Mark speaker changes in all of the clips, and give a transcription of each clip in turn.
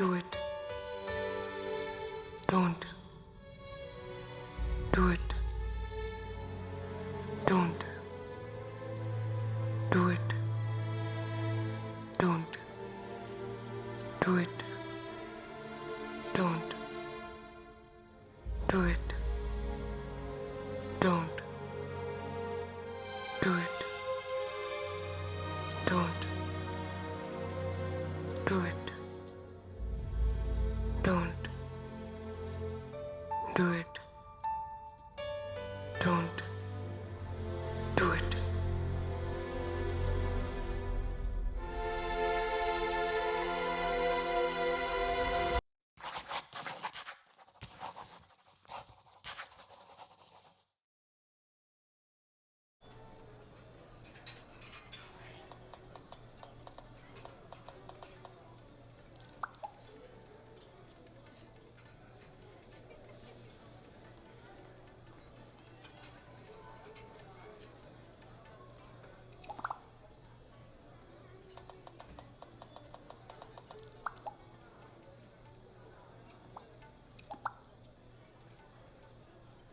Speaker 1: Do it. Don't. Do it. Don't. Do it. Don't. Do it. Don't. Do it. Don't. Do it. Don't. Do it. Don't. Do it. Don't. Do it.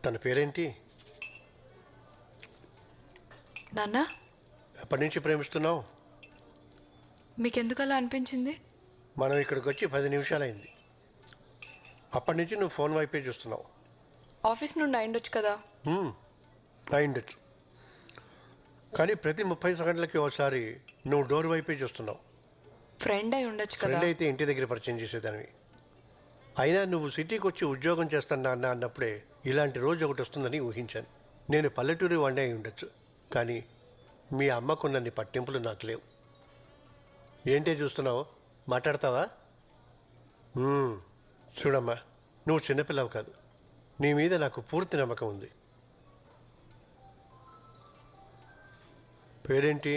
Speaker 2: తన పేరేంటి?
Speaker 1: నాన్న,
Speaker 2: ఎప్పటి నుంచి ప్రేమిస్తున్నావు?
Speaker 1: మీకెందుకు అలా అనిపించింది?
Speaker 2: మనం ఇక్కడికి వచ్చి 10 నిమిషాలైంది. అప్పటి నుంచి నువ్వు ఫోన్ వైపే చూస్తున్నావు.
Speaker 1: ఆఫీస్ నుండి అయిండొచ్చు కదా.
Speaker 2: అయిండొచ్చు, కానీ ప్రతి 30 సెకండ్లకి ఒకసారి నువ్వు డోర్ వైపే చూస్తున్నావు.
Speaker 1: ఫ్రెండ్ అయి ఉండొచ్చు కదా.
Speaker 2: ఫ్రెండ్ అయితే ఇంటి దగ్గర పరిచయం చేసేదానివి. అయినా నువ్వు సిటీకి వచ్చి ఉద్యోగం చేస్తున్నా అన్నప్పుడే ఇలాంటి రోజు ఒకటి వస్తుందని ఊహించాను. నేను పల్లెటూరి వాడినే అయి ఉండొచ్చు, కానీ మీ అమ్మకున్నన్ని పట్టింపులు నాకు లేవు. ఏంటే చూస్తున్నావు? మాట్లాడతావా? చూడమ్మా, నువ్వు చిన్నపిల్లవు కాదు. నీ మీద నాకు పూర్తి నమ్మకం ఉంది. పేరేంటి?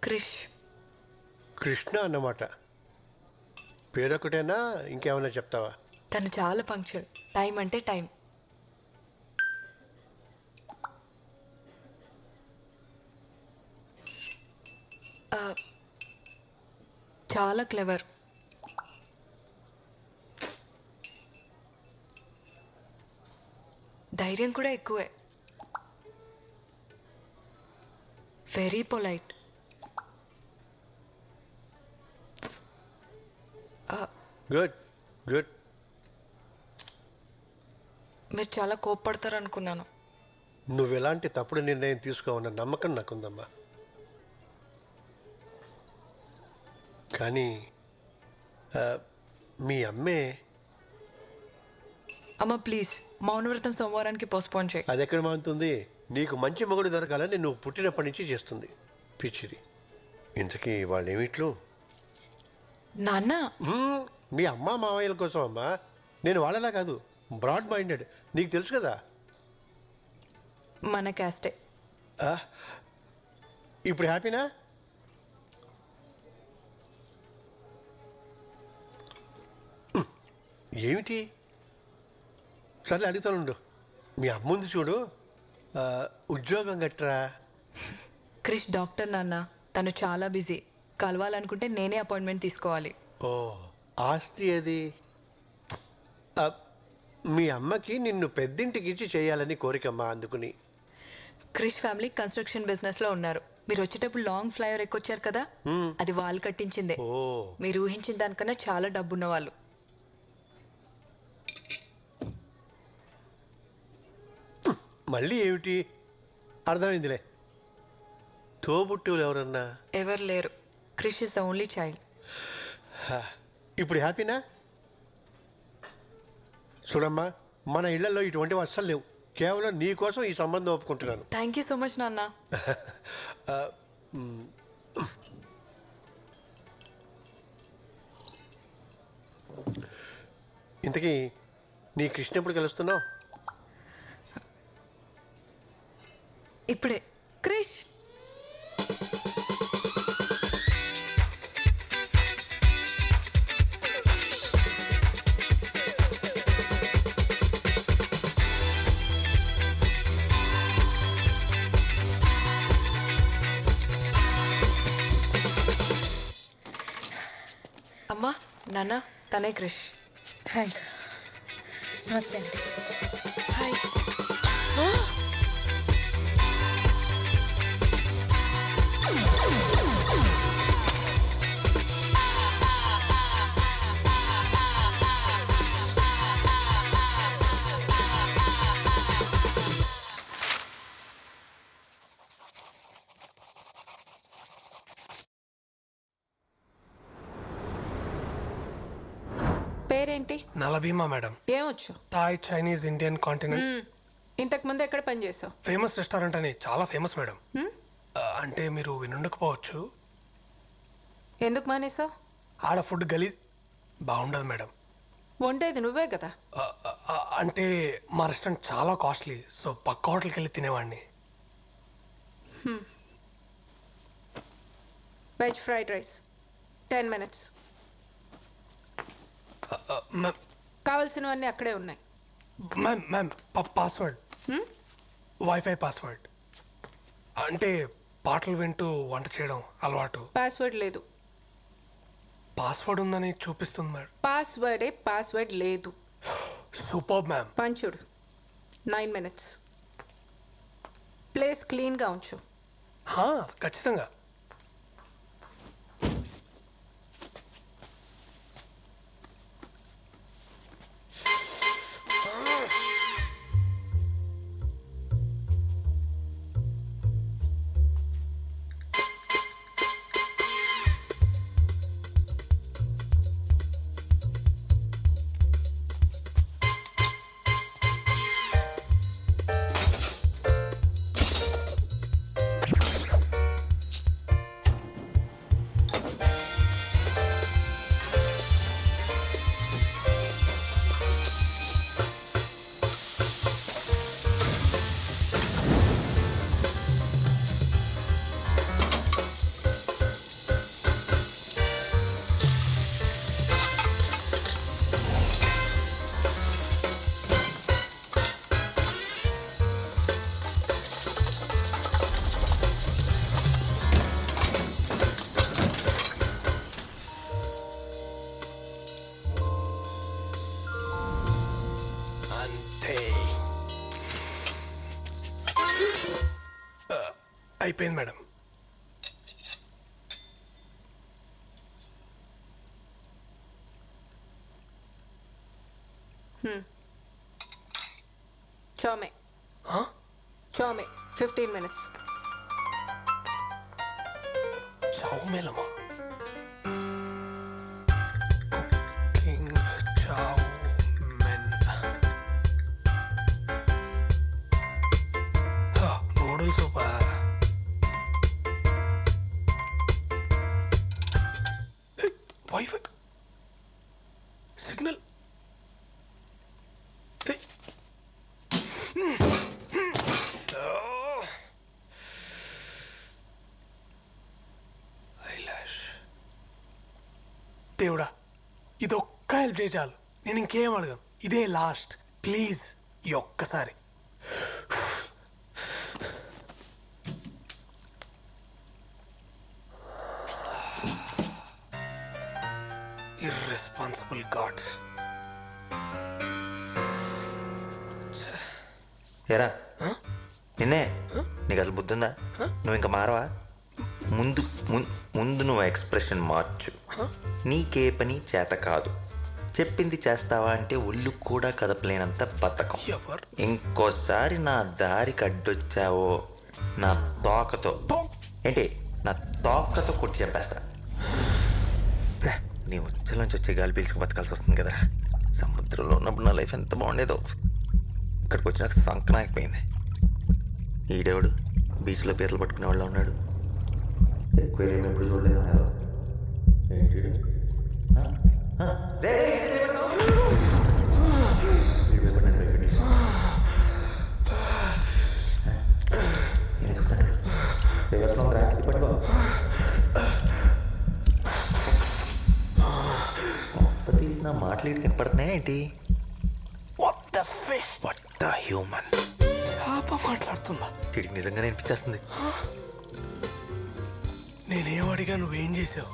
Speaker 1: క్రిష్.
Speaker 2: కృష్ణ అన్నమాట. పేరొకటేనా, ఇంకేమైనా చెప్తావా?
Speaker 1: తను చాలా పంక్చువల్. టైం అంటే టైం. చాలా క్లెవర్. ధైర్యం కూడా ఎక్కువే. Very polite.
Speaker 2: Good good.
Speaker 1: మీరు చాలా కోప్పడతారు అనుకున్నాను.
Speaker 2: నువ్వు ఎలాంటి తప్పుడు నిర్ణయం తీసుకోవన్న నమ్మకం నాకుందమ్మా. కానీ మీ అమ్మే.
Speaker 1: అమ్మ ప్లీజ్, మౌనవ్రతం సోమవారానికి పోస్ట్పోన్ చేయి.
Speaker 2: అది ఎక్కడ మానుతుంది? నీకు మంచి మొగుడు దొరకాలని నువ్వు పుట్టినప్పటి నుంచి చేస్తుంది పిచ్చిది. ఇంతకీ వాళ్ళేమిట్లు?
Speaker 1: నాన్న,
Speaker 2: మీ అమ్మ మావయ్యల కోసం అమ్మా. నేను వాళ్ళలా కాదు, బ్రాడ్ మైండెడ్. నీకు తెలుసు కదా.
Speaker 1: మన క్యాస్టే.
Speaker 2: ఇప్పుడు హ్యాపీనా? ఏమిటి? సర్లే అడుగుతానుండు. మీ అమ్ముంది చూడు, ఉద్యోగం గట్రా.
Speaker 1: క్రిష్ డాక్టర్ నాన్న. తను చాలా బిజీ. కలవాలనుకుంటే నేనే అపాయింట్మెంట్ తీసుకోవాలి.
Speaker 2: ఓ, ఆస్తి అది. మీ అమ్మకి నిన్ను పెద్దింటికి ఇచ్చి చేయాలని కోరికమ్మా, అందుకుని.
Speaker 1: క్రిష్ ఫ్యామిలీ కన్స్ట్రక్షన్ బిజినెస్ లో ఉన్నారు. మీరు వచ్చేటప్పుడు లాంగ్ ఫ్లైఓవర్ ఎక్కొచ్చారు కదా, అది వాళ్ళు కట్టించిందే.
Speaker 2: ఓ,
Speaker 1: మీరు ఊహించిన దానికన్నా చాలా డబ్బున్న వాళ్ళు.
Speaker 2: మళ్ళీ ఏమిటి? అర్థమైందిలే. తోబుట్టువులు ఎవరన్నా?
Speaker 1: ఎవరు లేరు. Krish is the only child.
Speaker 2: ఇప్పుడు హ్యాపీనా? చూడమ్మా, మన ఇళ్లలో ఇటువంటివి అస్సలు లేవు. కేవలం నీ కోసం ఈ సంబంధం ఒప్పుకుంటున్నాను.
Speaker 1: థ్యాంక్ యూ సో మచ్ నాన్న.
Speaker 2: ఇంతకీ నీ కృష్ణ ఎప్పుడు కలుస్తున్నావు?
Speaker 1: ఇప్పుడే. క్రిష్, అమ్మా నాన్న తనే క్రిష్.
Speaker 3: హాయ్. నమస్తే అండి.
Speaker 1: హాయ్. పేరేంటి?
Speaker 4: నలభీమా మేడం.
Speaker 1: ఏమొచ్చు?
Speaker 4: Thai, Chinese, Indian, continent.
Speaker 1: ఇంతకు ముందు ఎక్కడ పని చేసావు?
Speaker 4: ఫేమస్ రెస్టారెంట్ అని చాలా ఫేమస్ మేడం. అంటే మీరు వినుండకపోవచ్చు.
Speaker 1: ఎందుకు మానేసావు?
Speaker 4: ఆడ ఫుడ్ గలీజ్ బాగుండదు మేడం.
Speaker 1: వండేది నువ్వే కదా.
Speaker 4: అంటే మా రెస్టారెంట్ చాలా కాస్ట్లీ, సో పక్క హోటల్కి వెళ్ళి తినేవాడిని.
Speaker 1: Veg fried rice 10 minutes. కావలసినవన్నీ అక్కడే ఉన్నాయి.
Speaker 4: Ma'am password, wifi password. అంటే పాటలు వింటూ వంట చేయడం అలవాటు.
Speaker 1: పాస్వర్డ్ లేదు.
Speaker 4: పాస్వర్డ్ ఉందని చూపిస్తుంది మేడం.
Speaker 1: పాస్వర్డ్ లేదు.
Speaker 4: Super ma'am.
Speaker 1: పంచుడు 9 minutes. ప్లేస్ క్లీన్గా ఉంచు.
Speaker 4: ఖచ్చితంగా. అయిపోయింది మేడం.
Speaker 1: Chow mein 15 minutes.
Speaker 4: చౌమేలమా? Cooking chow mein. Noodles wifi signal. దేవుడా, ఇదొక్క హెల్ప్ చేయి చాలు. నేను ఇంకేం అడగను. ఇదే లాస్ట్. ప్లీజ్ ఈ ఒక్కసారి. Irresponsible gods.
Speaker 5: ఏరా నిన్నే, నీకు అసలు బుద్ధి ఉందా? నువ్వు ఇంకా మారవా? ముందు ముందు నువ్వు ఎక్స్ప్రెషన్ మార్చు. నీకే పని చేత కాదు. చెప్పింది చేస్తావా అంటే ఒళ్ళు కూడా కదపలేనంత బతకం. ఇంకోసారి నా దారికి అడ్డొచ్చావో నా తోకతో నా తోకతో కొట్టి చెప్పేస్తా. నీ ఉచ్చలోంచి వచ్చే గాలి పీల్చుకు బతకాల్సి వస్తుంది కదరా. సముద్రంలో ఉన్నప్పుడు నా లైఫ్ ఎంత బాగుండేదో. ఇక్కడికి వచ్చినాక సంకనాకపోయింది. ఈడేవాడు బీచ్లో పీతలు పట్టుకునే వాళ్ళు ఉన్నాడు. ఎక్వేరియం ఎప్పుడు చూడలేదు. తీసిన మాటలు ఇటు కనపడుతున్నాయా ఏంటి? హ్యూమన్
Speaker 4: మాట్లాడుతుందా?
Speaker 5: వీడికి నిజంగానే అనిపించేస్తుంది.
Speaker 4: నేనేం అడిగా, నువ్వేం చేసావు?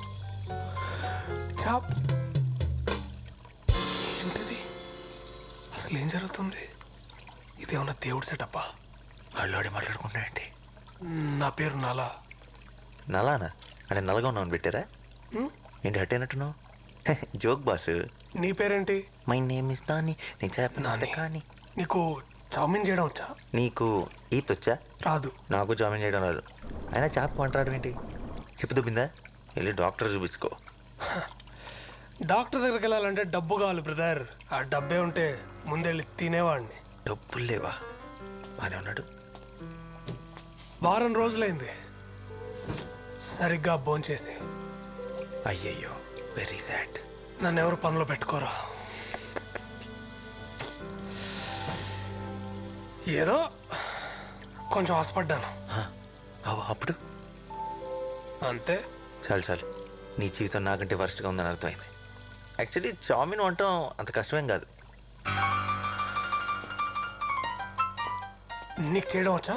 Speaker 4: అసలు ఏం జరుగుతుంది? ఇదేమన్నా దేవుడు సెటప్పా?
Speaker 5: వాళ్ళు మాట్లాడుకుంటాయండి.
Speaker 4: నా పేరు నాలా.
Speaker 5: నలానా అంటే నల్లగా ఉన్నావు పెట్టారా?
Speaker 4: హ్మ్?
Speaker 5: ఏంటి హట్ అయినట్టున్నావు? Joke boss.
Speaker 4: నీ పేరేంటి?
Speaker 5: My name is Nani. నేను చెప్పిన
Speaker 4: నాని.
Speaker 5: కానీ
Speaker 4: నీకు చావుమీన్ చేయడం వచ్చా?
Speaker 5: నీకు ఈత్ వచ్చా?
Speaker 4: రాదు.
Speaker 5: నాకు జాయిన్ చేయడం రాదు. అయినా చేప మాట్లాడడం ఏంటి? చెప్పు దుబ్బిందా? వెళ్ళి డాక్టర్ చూపించుకో.
Speaker 4: డాక్టర్ దగ్గరికి వెళ్ళాలంటే డబ్బు కావాలి బ్రదర్. ఆ డబ్బే ఉంటే ముందెళ్ళి తినేవాడిని.
Speaker 5: డబ్బులు లేవా? బానే ఉన్నాడు.
Speaker 4: వారం రోజులైంది సరిగ్గా భోంచేసి.
Speaker 5: అయ్యయ్యో, వెరీ సాడ్.
Speaker 4: నన్ను ఎవరు పనిలో పెట్టుకోరా. ఏదో కొంచెం ఆశపడ్డాను
Speaker 5: అప్పుడు
Speaker 4: అంతే.
Speaker 5: చాలు చాలు, నీ జీవితం నాకంటే వర్స్ట్గా ఉందని అర్థమైంది. యాక్చువల్లీ చామిన్ వంటం అంత కష్టమేం కాదు.
Speaker 4: నీకు చేయడం వచ్చా?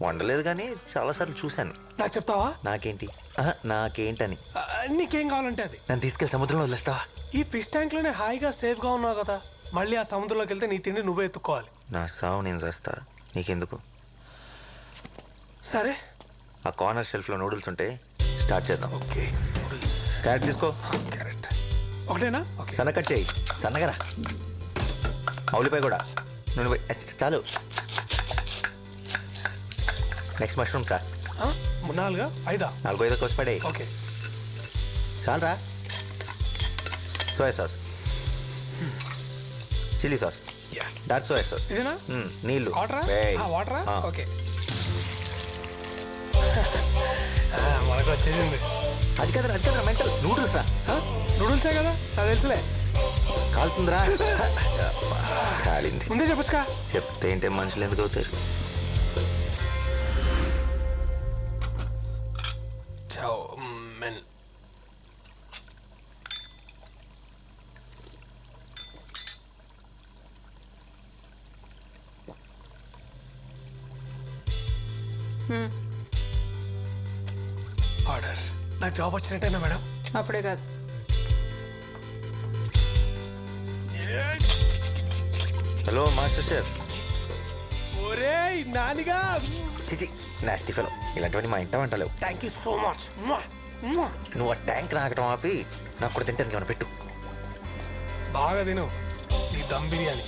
Speaker 5: వండలేదు కానీ చాలాసార్లు చూశాను.
Speaker 4: నాకు చెప్తావా?
Speaker 5: నాకేంటి? నాకేంటని.
Speaker 4: నీకేం కావాలంటే అది.
Speaker 5: నన్ను తీసుకెళ్ళి సముద్రంలో వదిలేస్తావా?
Speaker 4: ఈ ఫిష్ ట్యాంక్ లోనే హాయిగా సేఫ్ గా ఉన్నావు కదా. మళ్ళీ ఆ సముద్రంలోకి వెళ్తే నీ తిండి నువ్వే ఎత్తుకోవాలి.
Speaker 5: నా సావు నేను చేస్తా, నీకెందుకు?
Speaker 4: సరే.
Speaker 5: ఆ కార్నర్ షెల్ఫ్ లో నూడిల్స్ ఉంటే స్టార్ట్ చేద్దాం.
Speaker 4: ఓకే.
Speaker 5: క్యారెట్ తీసుకో.
Speaker 4: క్యారెట్ ఒకటేనా? ఓకే.
Speaker 5: సన్న కట్ చేయి, సన్నగరా. ఉల్లిపాయ కూడా. నూనె పోయి. చాలు. Next mushroom sir.
Speaker 4: 4 5
Speaker 5: 4 5 కోసి పడే.
Speaker 4: ఓకే.
Speaker 5: చాలరా. Soya sauce, chilli sauce, dark soya sauce.
Speaker 4: ఇదేనా?
Speaker 5: నీళ్ళు.
Speaker 4: వాటరా?
Speaker 5: వేయ్.
Speaker 4: వాటరా?
Speaker 5: ఆ.
Speaker 4: ఓకే. మనకు వచ్చేసింది.
Speaker 5: అది కదరా, అది కదరా మెంటల్. నూడిల్స్ రా.
Speaker 4: నూడిల్సే కదా, నాకు తెలుసులే.
Speaker 5: కాలుతుందిరా. కాలింది.
Speaker 4: ముందే చెప్పొచ్చుగా.
Speaker 5: చెప్తే ఏంటే మనుషులు ఎందుకు అవుతారు?
Speaker 4: చావుమెన్. ఆర్డర్. నాకు జాబ్ వచ్చినట్టేనా మేడం?
Speaker 1: అప్పుడే కాదు.
Speaker 5: Hello master chef.
Speaker 4: ఒరే నానిగా.
Speaker 5: చిచి, నాస్టీ ఫెలో. ఇలాంటివన్నీ మా ఇంట వంటలేవు.
Speaker 4: Thank you so much.
Speaker 5: నువ్వు ఆ ట్యాంక్ నాకటం ఆపి నాకు కూడా తింటాను ఏమైనా పెట్టు.
Speaker 4: బాగా తిను నీ దమ్ బిర్యానీ.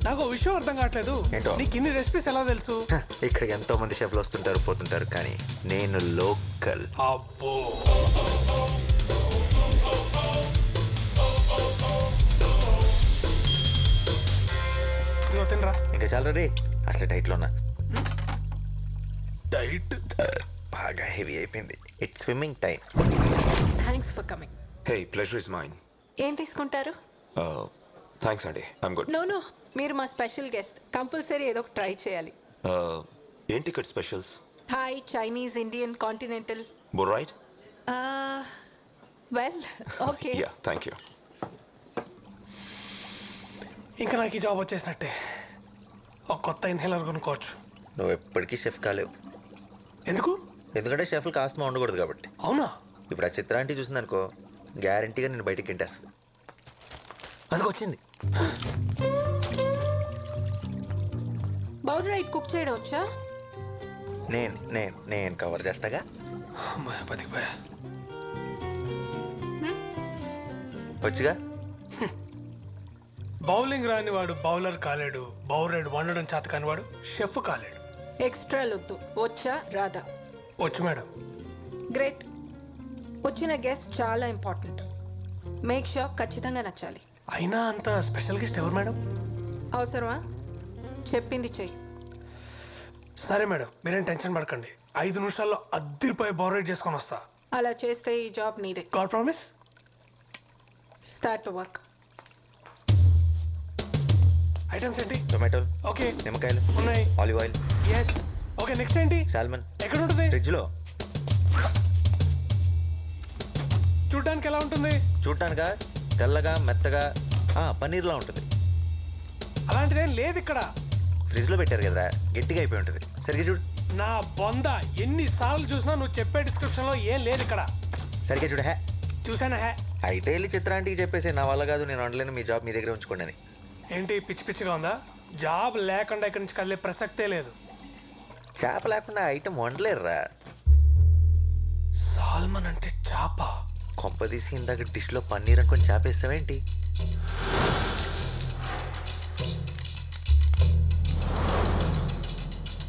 Speaker 4: నాకు ఓ విషయం అర్థం కావట్లేదు.
Speaker 5: ఏంటో?
Speaker 4: నీకు ఇన్ని రెసిపీస్ ఎలా తెలుసు?
Speaker 5: ఇక్కడికి ఎంతో మంది షెఫ్లు వస్తుంటారు పోతుంటారు, కానీ నేను లోకల్.
Speaker 4: అబ్బో. ఇదిగో తినరా.
Speaker 5: ఇంకా చాలా రే, అసలు డైట్లో ఉన్నా.
Speaker 4: డైట్
Speaker 5: బాగా హెవీ అయిపోయింది. It's swimming time.
Speaker 1: Thanks for coming.
Speaker 6: Hey, pleasure is mine.
Speaker 1: ఏం తీసుకుంటారు?
Speaker 6: Thanks, Andy. I'm good.
Speaker 1: No no, మీరు మా స్పెషల్ గెస్ట్. కంపల్సరీ ఏదో ఒక ట్రై చేయాలి.
Speaker 6: ఏం ticket specials?
Speaker 1: Thai, Chinese, Indian, continental.
Speaker 6: Both right?
Speaker 1: Well okay.
Speaker 6: Yeah, thank you.
Speaker 4: ఇంకా నాకు ఈ జాబ్ వచ్చేసినట్టే. ఒక కొత్త ఇన్హేలర్ కొనుక్కోవచ్చు.
Speaker 5: నువ్వు ఎప్పటికీ షెఫ్ కాలేవు.
Speaker 4: ఎందుకు?
Speaker 5: ఎందుకంటే షెఫ్లు కాస్త ఉండకూడదు కాబట్టి.
Speaker 4: అవునా?
Speaker 5: ఇప్పుడు ఆ చిత్రాంటి చూసిందనుకో, గ్యారంటీగా నేను బయటికి తింటేస్తుంది. అందుకు వచ్చింది.
Speaker 1: బౌల్ రైట్ కుక్ చేయడం వచ్చా?
Speaker 5: నేను కవర్ చేస్తాగా.
Speaker 4: అమ్మాయి బతికిపోయా.
Speaker 5: వచ్చుగా.
Speaker 4: బౌలింగ్ రాని వాడు బౌలర్ కాలేడు. బౌలర్ వండడం చేత కాని వాడు షెఫ్ కాలేడు.
Speaker 1: ఎక్స్ట్రా లొద్దు. వచ్చా రాదా?
Speaker 4: వచ్చు మేడం.
Speaker 1: గ్రేట్. వచ్చిన గెస్ట్ చాలా ఇంపార్టెంట్. మేక్ షూర్ ఖచ్చితంగా నచ్చాలి.
Speaker 4: అయినా అంత స్పెషల్ గెస్ట్ ఎవరు మేడం?
Speaker 1: అవసరమా? చెప్పింది చెయ్యి.
Speaker 4: సరే మేడం, మీరేం టెన్షన్ పడకండి. 5 నిమిషాల్లో అద్దరిపోయి బోరేట్ చేసుకొని వస్తా.
Speaker 7: అలా చేస్తే ఈ జాబ్ నీదే.
Speaker 4: God promise.
Speaker 7: Start to work.
Speaker 4: Items ఏంటి?
Speaker 5: టొమాటోలు,
Speaker 4: ఓకే
Speaker 5: నిమ్మకాయలు,
Speaker 4: ఉన్నాయి.
Speaker 5: Olive oil,
Speaker 4: yes. Okay next ఏంటి?
Speaker 5: సాల్మన్.
Speaker 4: ఎక్కడ ఉంటుంది?
Speaker 5: ఫ్రిడ్జ్ లో.
Speaker 4: చూడడానికి ఎలా ఉంటుంది?
Speaker 5: చూడటానికా? తెల్లగా మెత్తగా పన్నీర్లా ఉంటుంది.
Speaker 4: అలాంటిదేం లేదు ఇక్కడ.
Speaker 5: ఫ్రిడ్జ్ లో పెట్టారు కదా, గట్టిగా అయిపోయి ఉంటుంది. సరిగ్గా చూడు.
Speaker 4: నా బొంద ఎన్నిసార్లు చూసినా నువ్వు చెప్పే డిస్క్రిప్షన్ లో ఏం లేదు ఇక్కడ.
Speaker 5: సరిగ్గా చూడు.
Speaker 4: చూసానా?
Speaker 5: అయితే వెళ్ళి చిత్రాంటికి చెప్పేసి నా వల్ల కాదు, నేను వండలేను, మీ జాబ్ మీ దగ్గర ఉంచుకోండి అని.
Speaker 4: ఏంటి పిచ్చి పిచ్చిగా ఉందా? జాబ్ లేకుండా ఇక్కడి నుంచి కదిలే ప్రసక్తే లేదు.
Speaker 5: చేప లేకుండా ఐటమ్ వండలేరురా.
Speaker 4: సాల్మన్ అంటే చేప?
Speaker 5: కొంపదీసి ఇందాక డిష్ లో పన్నీర్ అనుకొని చేప వేస్తావేంటి?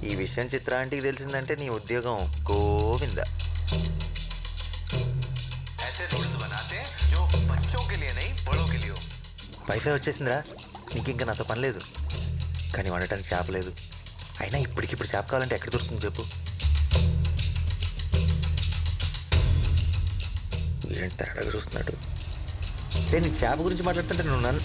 Speaker 5: ఈ విషయం చిత్రాంటికి తెలిసిందంటే నీ ఉద్యోగం గోవింద. వైఫై వచ్చేసిందిరా, ఇంకింక నాతో పని లేదు. కానీ వండటానికి చేప లేదు. అయినా ఇప్పటికిప్పుడు చేప కావాలంటే ఎక్కడ దొరుకుతుంది చెప్పు? ఏంటి తేడాగా చూస్తున్నాడు? నేను చేప గురించి మాట్లాడుతుంటే నువ్వు నన్ను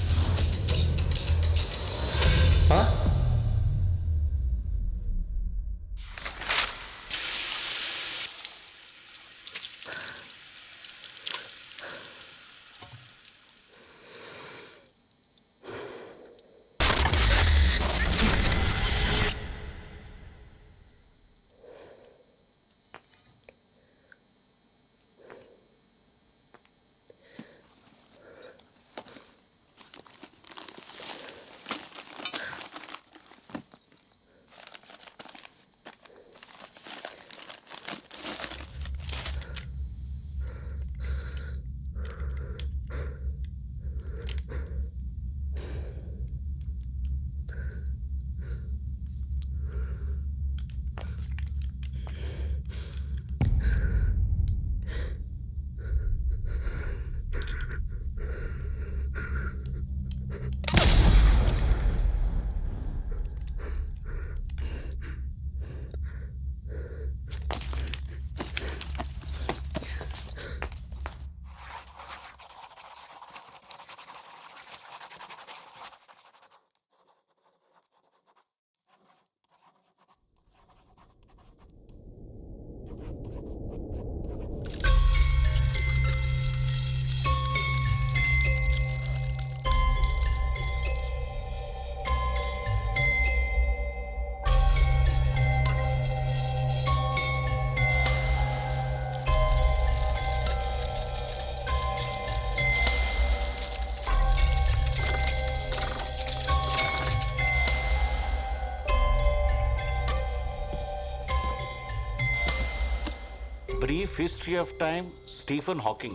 Speaker 8: Brief History of Time, Stephen Hawking.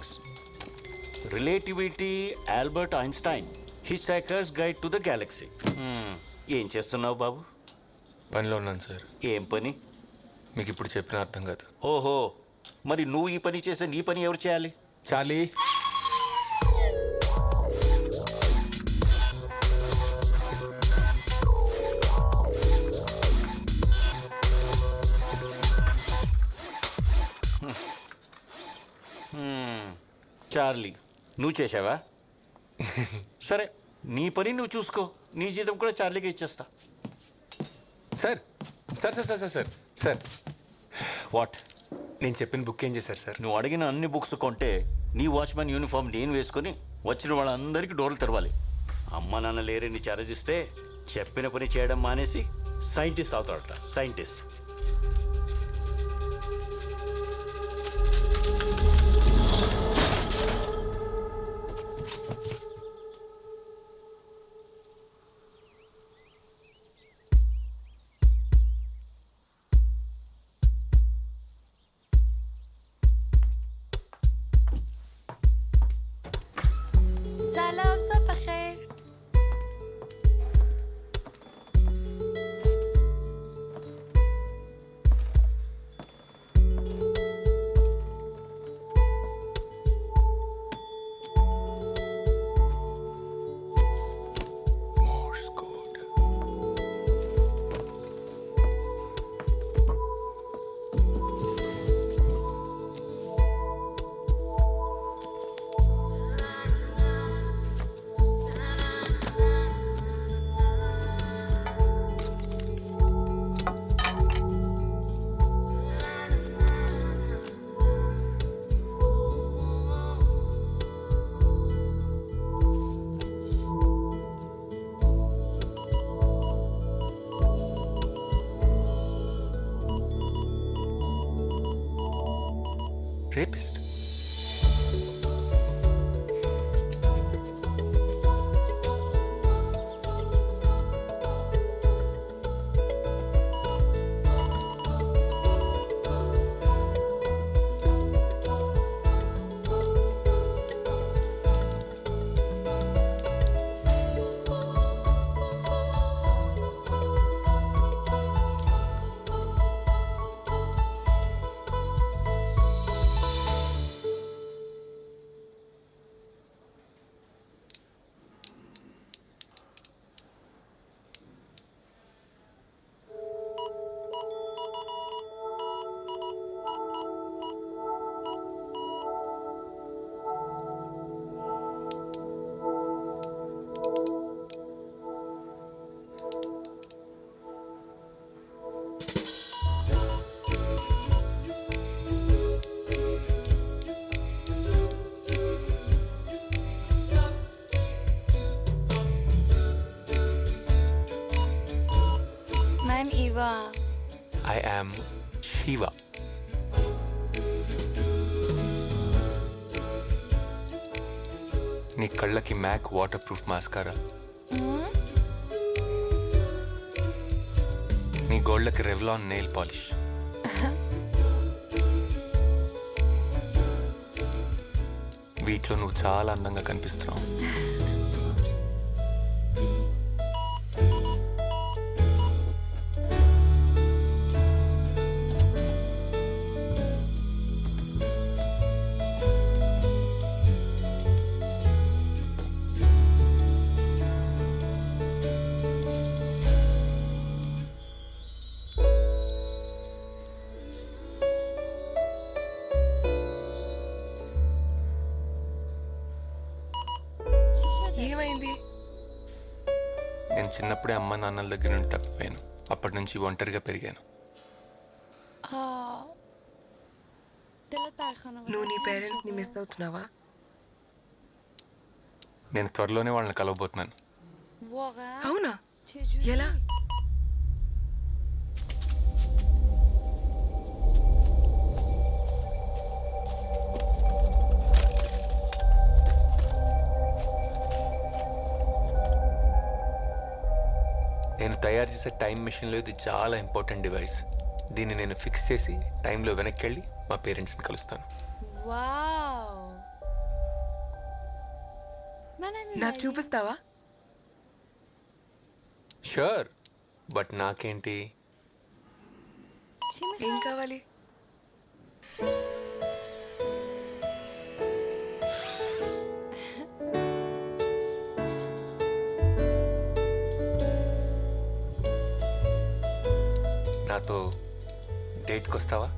Speaker 8: Relativity, Albert Einstein. Hitchhiker's Guide to the Galaxy. ఏం చేస్తున్నావు బాబు?
Speaker 6: పనిలో ఉన్నాను సార్.
Speaker 8: ఏం పని?
Speaker 6: మీకు ఇప్పుడు చెప్పిన అర్థం కాదు.
Speaker 8: ఓహో, మరి నువ్వు ఈ పని చేస్తే నీ పని ఎవరు చేయాలి?
Speaker 6: చాలీ.
Speaker 8: చార్లీ, నువ్వు చేసావా? సరే, నీ పని నువ్వు చూసుకో. నీ జీతం కూడా చార్లీకి ఇచ్చేస్తా.
Speaker 6: Sir sir sir sir sir sir
Speaker 8: what?
Speaker 6: నేను చెప్పిన బుక్ ఏం చేశారు సార్?
Speaker 8: నువ్వు అడిగిన అన్ని బుక్స్ కొంటే నీ వాచ్మెన్ యూనిఫామ్ నేను వేసుకుని వచ్చిన వాళ్ళందరికీ డోర్లు తెరవాలి. అమ్మ నాన్న లేరని చారజిస్తే చెప్పిన పని చేయడం మానేసి సైంటిస్ట్ అవుతాడట. Scientist.
Speaker 6: Rapist.
Speaker 3: I'm Eva.
Speaker 6: I am Shiva. నీ కళ్ళకి మ్యాక్ వాటర్ ప్రూఫ్ మాస్కారా, నీ గోళ్ళకి రెవ్లాన్ నెయిల్ పాలిష్, వీటిలో నువ్వు చాలా అందంగా కనిపిస్తున్నావు.
Speaker 7: ఏమైంది?
Speaker 6: నేను చిన్నప్పుడే అమ్మ నాన్నల దగ్గర నుండి తప్పిపోయాను. అప్పటి నుంచి ఒంటరిగా పెరిగాను.
Speaker 7: నువ్వు నీ పేరెంట్స్ ని మిస్ అవుతున్నావా?
Speaker 6: నేను త్వరలోనే వాళ్ళని కలవబోతున్నాను.
Speaker 7: అవునా? ఎలా?
Speaker 6: నేను తయారు చేసే టైం మిషన్లో ఇది చాలా ఇంపార్టెంట్ డివైస్. దీన్ని నేను ఫిక్స్ చేసి టైంలో వెనక్కి వెళ్ళి మా పేరెంట్స్ని కలుస్తాను.
Speaker 7: నాకు చూపిస్తావా?
Speaker 6: షూర్, బట్ నాకేంటి?
Speaker 7: ఏం కావాలి?
Speaker 6: నాతో డేట్కి వస్తావా?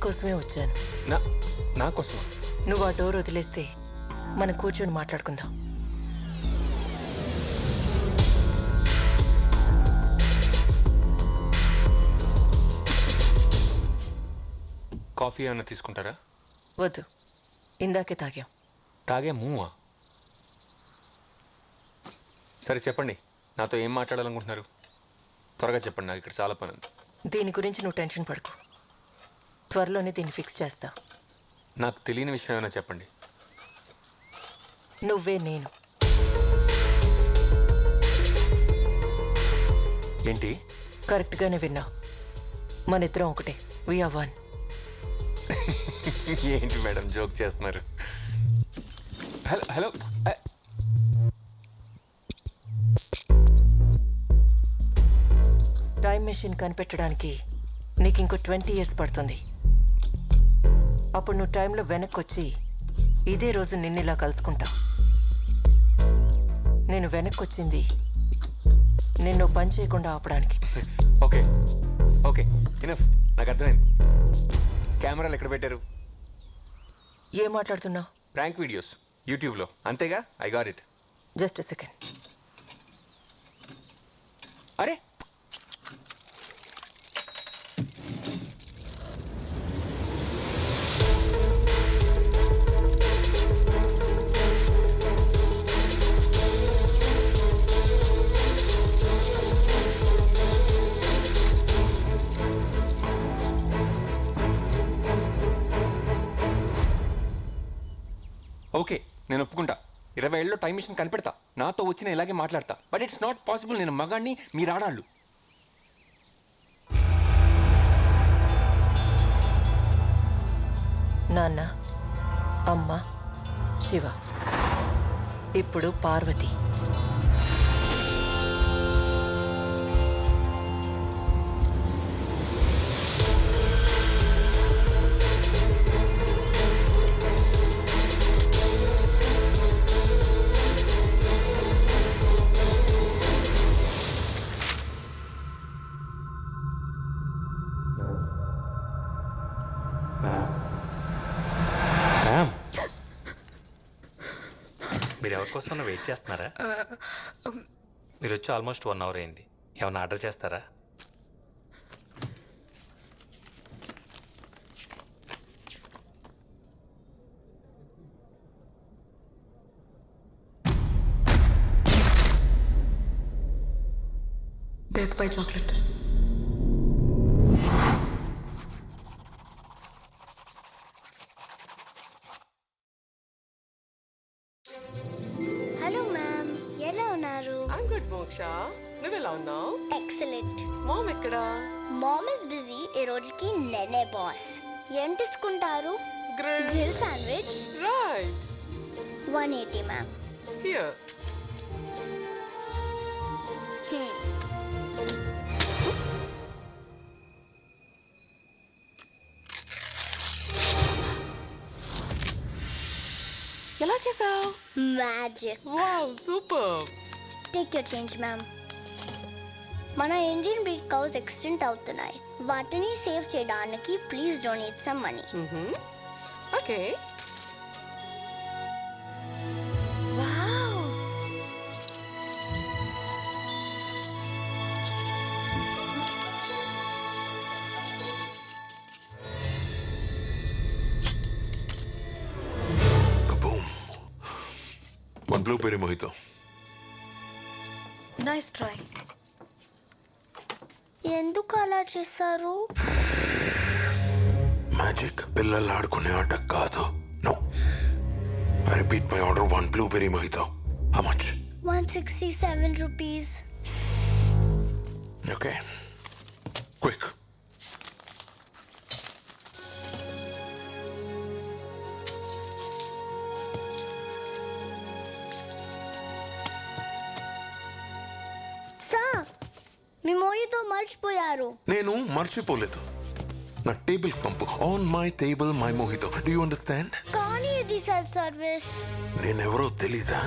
Speaker 9: కోసమే వచ్చాను.
Speaker 6: నా కోసం?
Speaker 9: నువ్వు ఆ డోర్ వదిలేస్తే మనం కూర్చొని మాట్లాడుకుందాం.
Speaker 6: కాఫీ ఏమైనా తీసుకుంటారా?
Speaker 9: వద్దు, ఇందాకే తాగాం.
Speaker 6: తాగే మూవా? సరే చెప్పండి, నాతో ఏం మాట్లాడాలనుకుంటున్నారు? త్వరగా చెప్పండి, నాకు ఇక్కడ చాలా పని ఉంది.
Speaker 9: దీని గురించి నువ్వు టెన్షన్ పడకు, త్వరలోనే దీన్ని ఫిక్స్ చేస్తా.
Speaker 6: నాకు తెలియని విషయం ఏమైనా చెప్పండి.
Speaker 9: నువ్వే నేను.
Speaker 6: ఏంటి?
Speaker 9: కరెక్ట్గానే విన్నావు, మన ఇద్దరం ఒకటే. We are one.
Speaker 6: ఏంటి మేడం జోక్ చేస్తున్నారు? హలో హలో,
Speaker 9: టైం మెషిన్ కనిపెట్టడానికి నీకు ఇంకో 20 years పడుతుంది. అప్పుడు నువ్వు టైంలో వెనక్కి వచ్చి ఇదే రోజు నిన్నిలా కలుసుకుంటా. నేను వెనక్కి వచ్చింది నిన్ను పని చేయకుండా ఆపడానికి.
Speaker 6: ఓకే ఓకే ఇనఫ్, నాకు అర్థమైంది. కెమెరాలు ఎక్కడ పెట్టారు?
Speaker 9: ఏం మాట్లాడుతున్నావు?
Speaker 6: ప్రాంక్ వీడియోస్ యూట్యూబ్లో, అంతేగా? I got it.
Speaker 9: Just second.
Speaker 6: అరే ఓకే, నేను ఒప్పుకుంటా. 20 ఏళ్ళలో టైం మిషన్ కనిపెడతా, నాతో వచ్చిన ఇలాగే మాట్లాడతా. But it's not possible. నేను మగాడిని, మీరు ఆడాళ్ళు.
Speaker 9: నాన్న, అమ్మ, శివ, ఇప్పుడు పార్వతి.
Speaker 5: మీరు ఎవరికోసం వెయిట్ చేస్తున్నారా? మీరు వచ్చి ఆల్మోస్ట్ 1 అవర్ అయింది. ఏమన్నా ఆర్డర్ చేస్తారా?
Speaker 7: Death by chocolate.
Speaker 3: Hello ma'am, ఎలా ఉన్నారు?
Speaker 10: ఐమ్ గుడ్ మోక్ష, నువ్వెలా ఉన్నావు?
Speaker 3: ఎక్సలెంట్.
Speaker 10: మామ్ ఎక్కడా?
Speaker 3: Mom is busy. ఈ రోజుకి నేనే బాస్. ఏం తీసుకుంటారు? Grill sandwich.
Speaker 10: Right.
Speaker 3: 180 ma'am.
Speaker 10: Here. ఎలా చేసావు?
Speaker 3: Magic.
Speaker 10: Wow, super.
Speaker 3: Take your change ma'am. మన ఇండియన్ బ్రీడ్ కౌస్ ఎక్స్టెంట్ అవుతున్నాయి. వాటిని సేవ్ చేయడానికి please donate some money.
Speaker 10: Okay.
Speaker 3: Wow.
Speaker 11: One blueberry mojito.
Speaker 3: Nice try. ఎందుకు అలా చేశారు?
Speaker 11: మ్యాజిక్ పిల్లలు ఆడుకునే ఆట కాదు. No. I repeat my order. One blueberry mojito. How much?
Speaker 3: 167 rupees.
Speaker 11: Okay. Quick.
Speaker 3: Sir, మీ మోయితో మర్చిపోయారు.
Speaker 11: నేను మర్చిపోలేదు. నా టేబుల్ పంపు. On my table my mojito. Do you understand?
Speaker 3: కానీ ఇది సెల్ఫ్ సర్వీస్.
Speaker 11: నేనెవరో తెలీదా?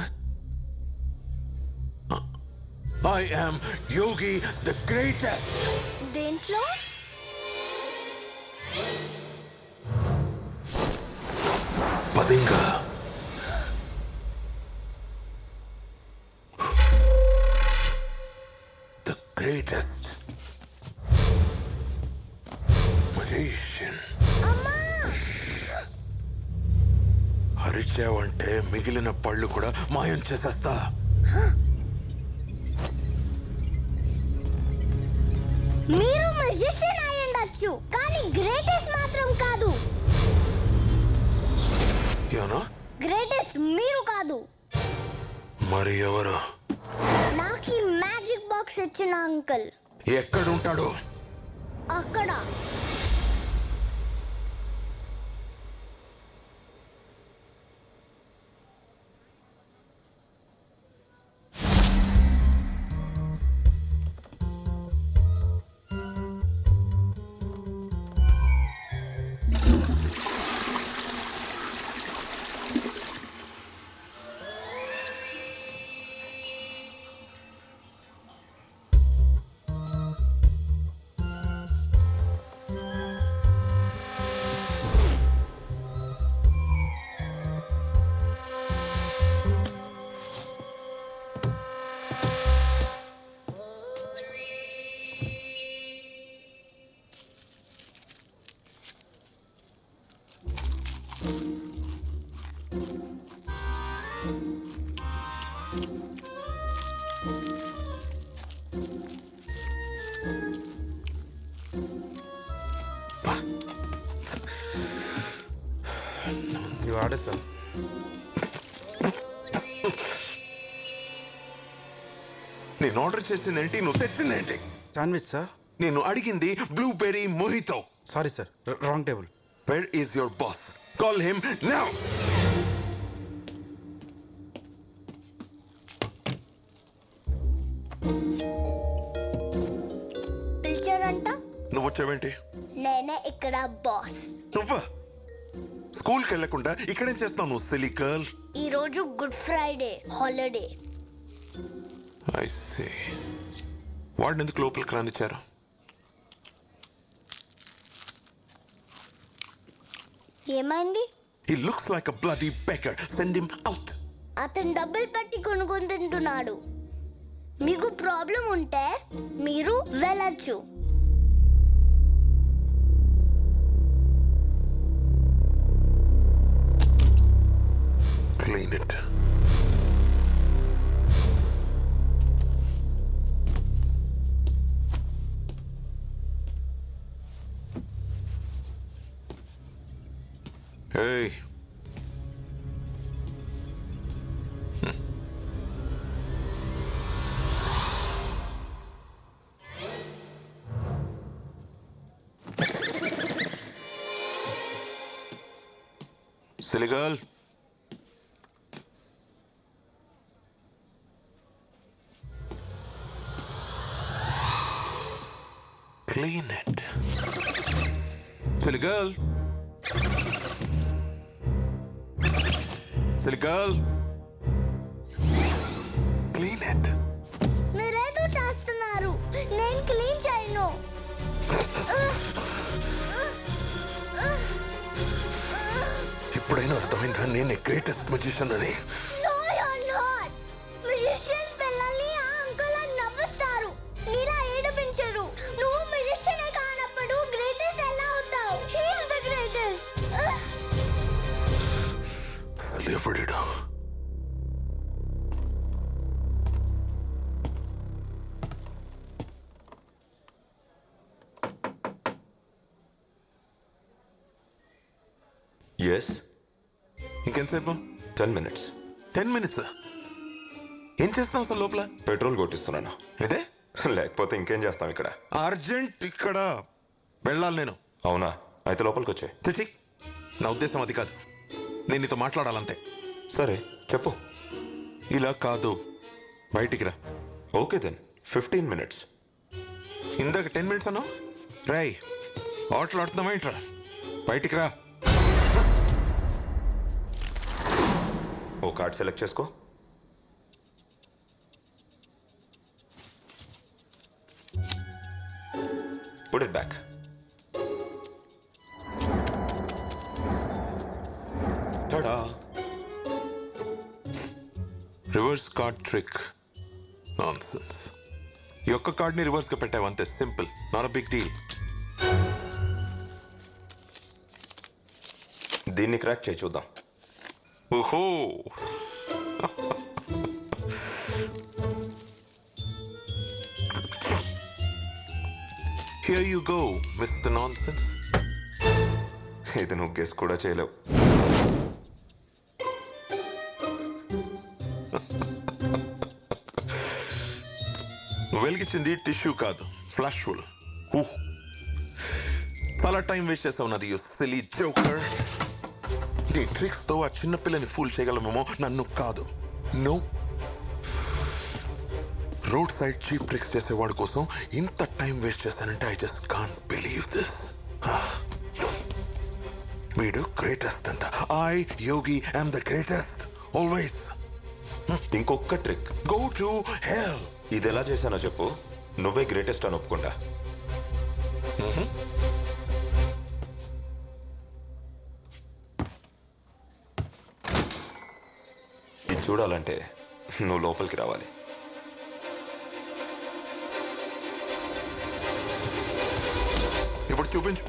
Speaker 11: I am Yogi the greatest.
Speaker 3: దేంట్లో?
Speaker 11: పదింగా. The greatest magician. అరిచావంటే మిగిలిన పళ్ళు కూడా మాయం చేసేస్తా.
Speaker 3: మీరు మెజిషియన్ అయి ఉండొచ్చు, కానీ గ్రేటెస్ట్ మాత్రం కాదు.
Speaker 11: ఏనా?
Speaker 3: గ్రేటెస్ట్ మీరు కాదు.
Speaker 11: మరి ఎవరు?
Speaker 3: నాకు ఈ మ్యాజిక్ బాక్స్ ఇచ్చిన అంకుల్.
Speaker 11: ఎక్కడుంటాడు?
Speaker 3: అక్కడ.
Speaker 11: ఇవి ఆడేస్తా. నేను ఆర్డర్ చేసిందేంటి, నువ్వు తెచ్చిందేంటి?
Speaker 12: Sandwich sir.
Speaker 11: నేను అడిగింది blueberry mojito.
Speaker 12: Sorry sir, wrong table.
Speaker 11: Where is your boss? Call him now.
Speaker 3: పిలిచారంట.
Speaker 11: నువ్వు వచ్చావేంటి?
Speaker 3: నేనే ఇక్కడ బాస్.
Speaker 11: నువ్వా? స్కూల్కి వెళ్లకుండా ఇక్కడేం చేస్తావు నువ్వు, సిలీ గర్ల్?
Speaker 3: ఈ రోజు Good Friday holiday.
Speaker 11: I see. వాడిని ఎందుకు లోపలికి రానిచ్చారు?
Speaker 3: ఏమైంది?
Speaker 11: He looks like a bloody beggar. Send him out.
Speaker 3: అతను డబ్బులు పెట్టి కొనుక్కొని తింటున్నాడు. మీకు ప్రాబ్లం ఉంటే మీరు వెళ్ళచ్చు.
Speaker 11: Clean it. Hey. Silly girl. Clean it. Silly girl. Silly girl. Clean it.
Speaker 3: మీరేదో చేస్తున్నారు. నేను క్లీన్ చేయను.
Speaker 11: ఇప్పుడైనా అర్థమైందా నేను గ్రేటెస్ట్ మ్యూజిషియన్ అని?
Speaker 3: No, you're not. Musicians పిల్లల్ని ఆ అంకుల్ అని నవ్వుస్తారు. నీలా ఏడిపించరు. నువ్వు musician కానప్పుడు గ్రేటెస్ట్ ఎలా అవుతావు? He is the greatest.
Speaker 11: అసలు ఎవడిడా?
Speaker 6: ఎస్.
Speaker 11: ఇంకెంతసేపు?
Speaker 6: 10 minutes.
Speaker 11: 10 minutes? ఏం చేస్తాం అసలు లోపల?
Speaker 6: పెట్రోల్ కొట్టిస్తున్నాను.
Speaker 11: ఇదే?
Speaker 6: లేకపోతే ఇంకేం చేస్తాం ఇక్కడ?
Speaker 11: అర్జెంట్ ఇక్కడ వెళ్ళాలి నేను.
Speaker 6: అవునా? అయితే లోపలికి వచ్చాయి.
Speaker 11: చిచి, నా ఉద్దేశం అది కాదు. నేను నీతో మాట్లాడాలంతే.
Speaker 6: సరే చెప్పు.
Speaker 11: ఇలా కాదు, బయటికి రా.
Speaker 6: Okay then 15 minutes.
Speaker 11: ఇందాక 10 minutes అన్నావు. రాయ్, ఆటలు ఆడుతున్నావా ఏంట్రా? బయటికి రా.
Speaker 6: ఓ కార్డ్ సెలెక్ట్ చేసుకో. Put it back. Ta-da.
Speaker 11: Reverse card trick. Nonsense. ఈ ఒక్క కార్డ్ని రివర్స్ గా పెట్టావు అంతే. Simple, not a big deal.
Speaker 6: దీన్ని క్రాక్ చేయి చూద్దాం.
Speaker 11: ఓహో, here you go mister nonsense.
Speaker 6: ఇది నువ్వు గెస్ కూడా చేయలేవు.
Speaker 11: వెలిగించింది టిష్యూ కాదు, ఫ్లాష్ ఫుల్. చాలా టైం వేస్ట్ చేసావు నాది, యు సిలీ జోకర్. నీ ట్రిక్స్ తో ఆ చిన్నపిల్లని ఫూల్ చేయగలమేమో, నన్ను కాదు. No, road side cheap tricks చేసేవాడి కోసం ఇంత టైం వేస్ట్ చేశానంటే I just can't believe this. వీడు గ్రేటెస్ట్ అంట. I Yogi I'm the greatest always.
Speaker 6: ఇంకొక ట్రిక్.
Speaker 11: Go to hell.
Speaker 6: ఇది ఎలా చేశానో చెప్పు, నువ్వే గ్రేటెస్ట్ అని ఒప్పుకుంటా. ఇది చూడాలంటే నువ్వు లోపలికి రావాలి.
Speaker 11: ఇప్పుడు చూపించు.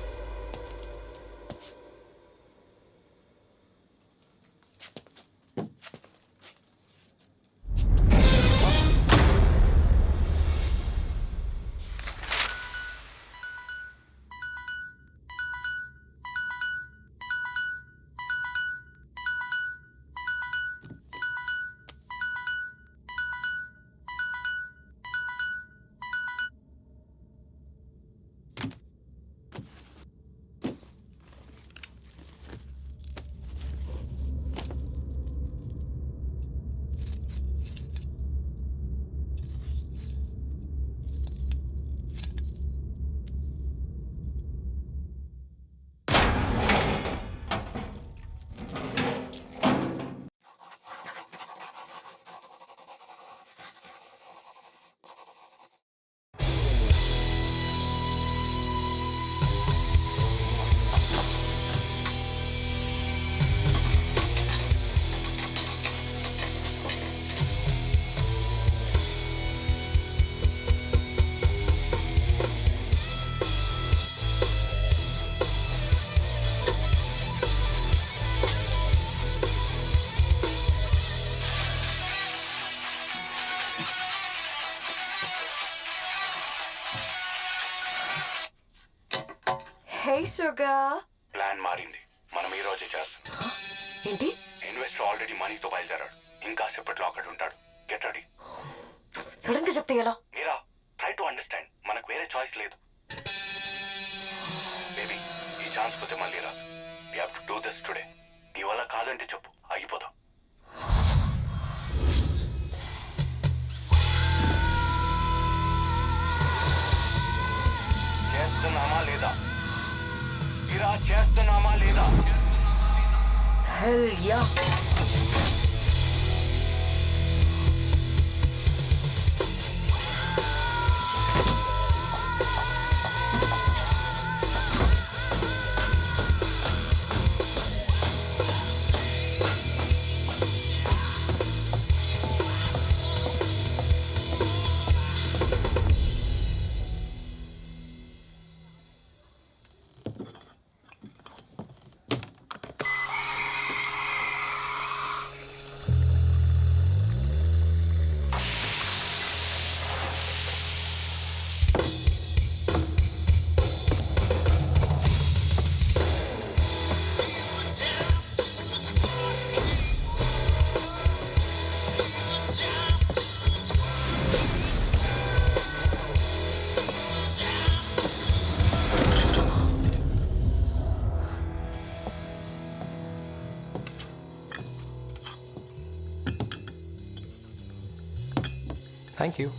Speaker 7: హే షుగర్.
Speaker 13: ప్లాన్ మారింది. మనం ఈ రోజే చేస్తాం.
Speaker 7: ఏంటి?
Speaker 13: ఇన్వెస్టర్ ఆల్రెడీ మనీతో బయలుదేరాడు. ఇంకా సేపట్లో అక్కడ ఉంటాడు. Get ready.
Speaker 7: సడన్ గా చెప్తే ఎలా?
Speaker 13: మీరా ట్రై టు అండర్స్టాండ్. మనకు వేరే చాయిస్ లేదు. బేబీ ఈ ఛాన్స్ పోతే మళ్ళీ రాదు. We have to do this today. నీ వల్ల కాదంటే చెప్పు, ఆగిపోదాం. చేస్తున్నామా లేదా? మీరా చేస్తున్నామా లేదా?
Speaker 7: Hell yeah.
Speaker 6: Thank you.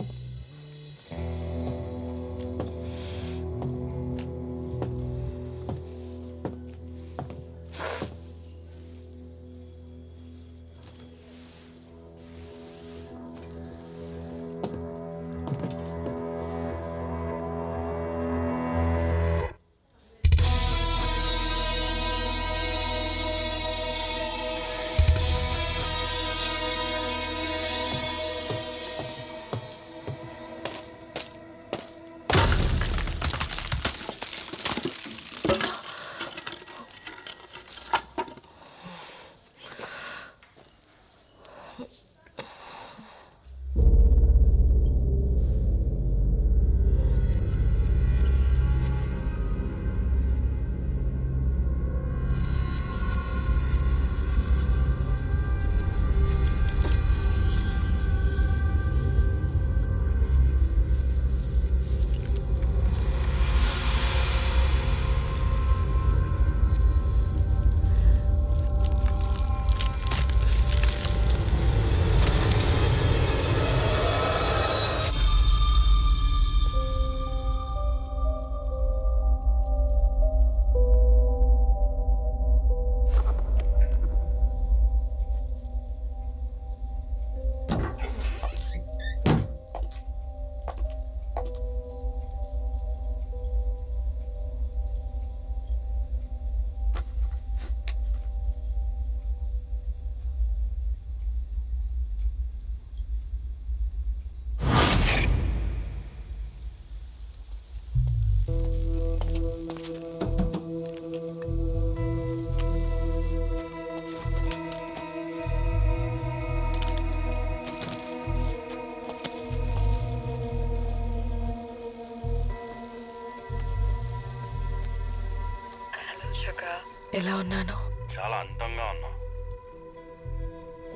Speaker 7: ఎలా ఉన్నాను?
Speaker 13: చాలా అందంగా ఉన్నా.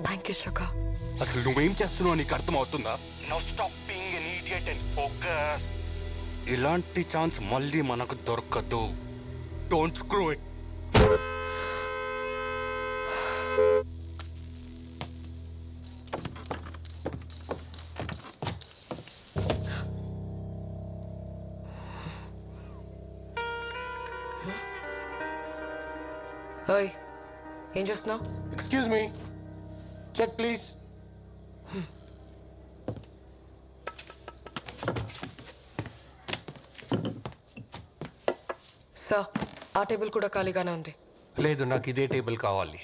Speaker 7: Thank you sugar.
Speaker 6: అసలు నువ్వేం చేస్తున్నావు నీకు అర్థం అవుతుందా?
Speaker 13: No stop being an idiot and focus.
Speaker 6: ఇలాంటి ఛాన్స్ మళ్ళీ మనకు దొరకదు. Don't screw it.
Speaker 7: ఓయ్, ఏం చూస్తున్నావు?
Speaker 6: Excuse me, check please.
Speaker 7: Sir, ఆ టేబుల్ కూడా ఖాళీగానే ఉంది.
Speaker 6: లేదు, నాకు ఇదే టేబుల్ కావాలి.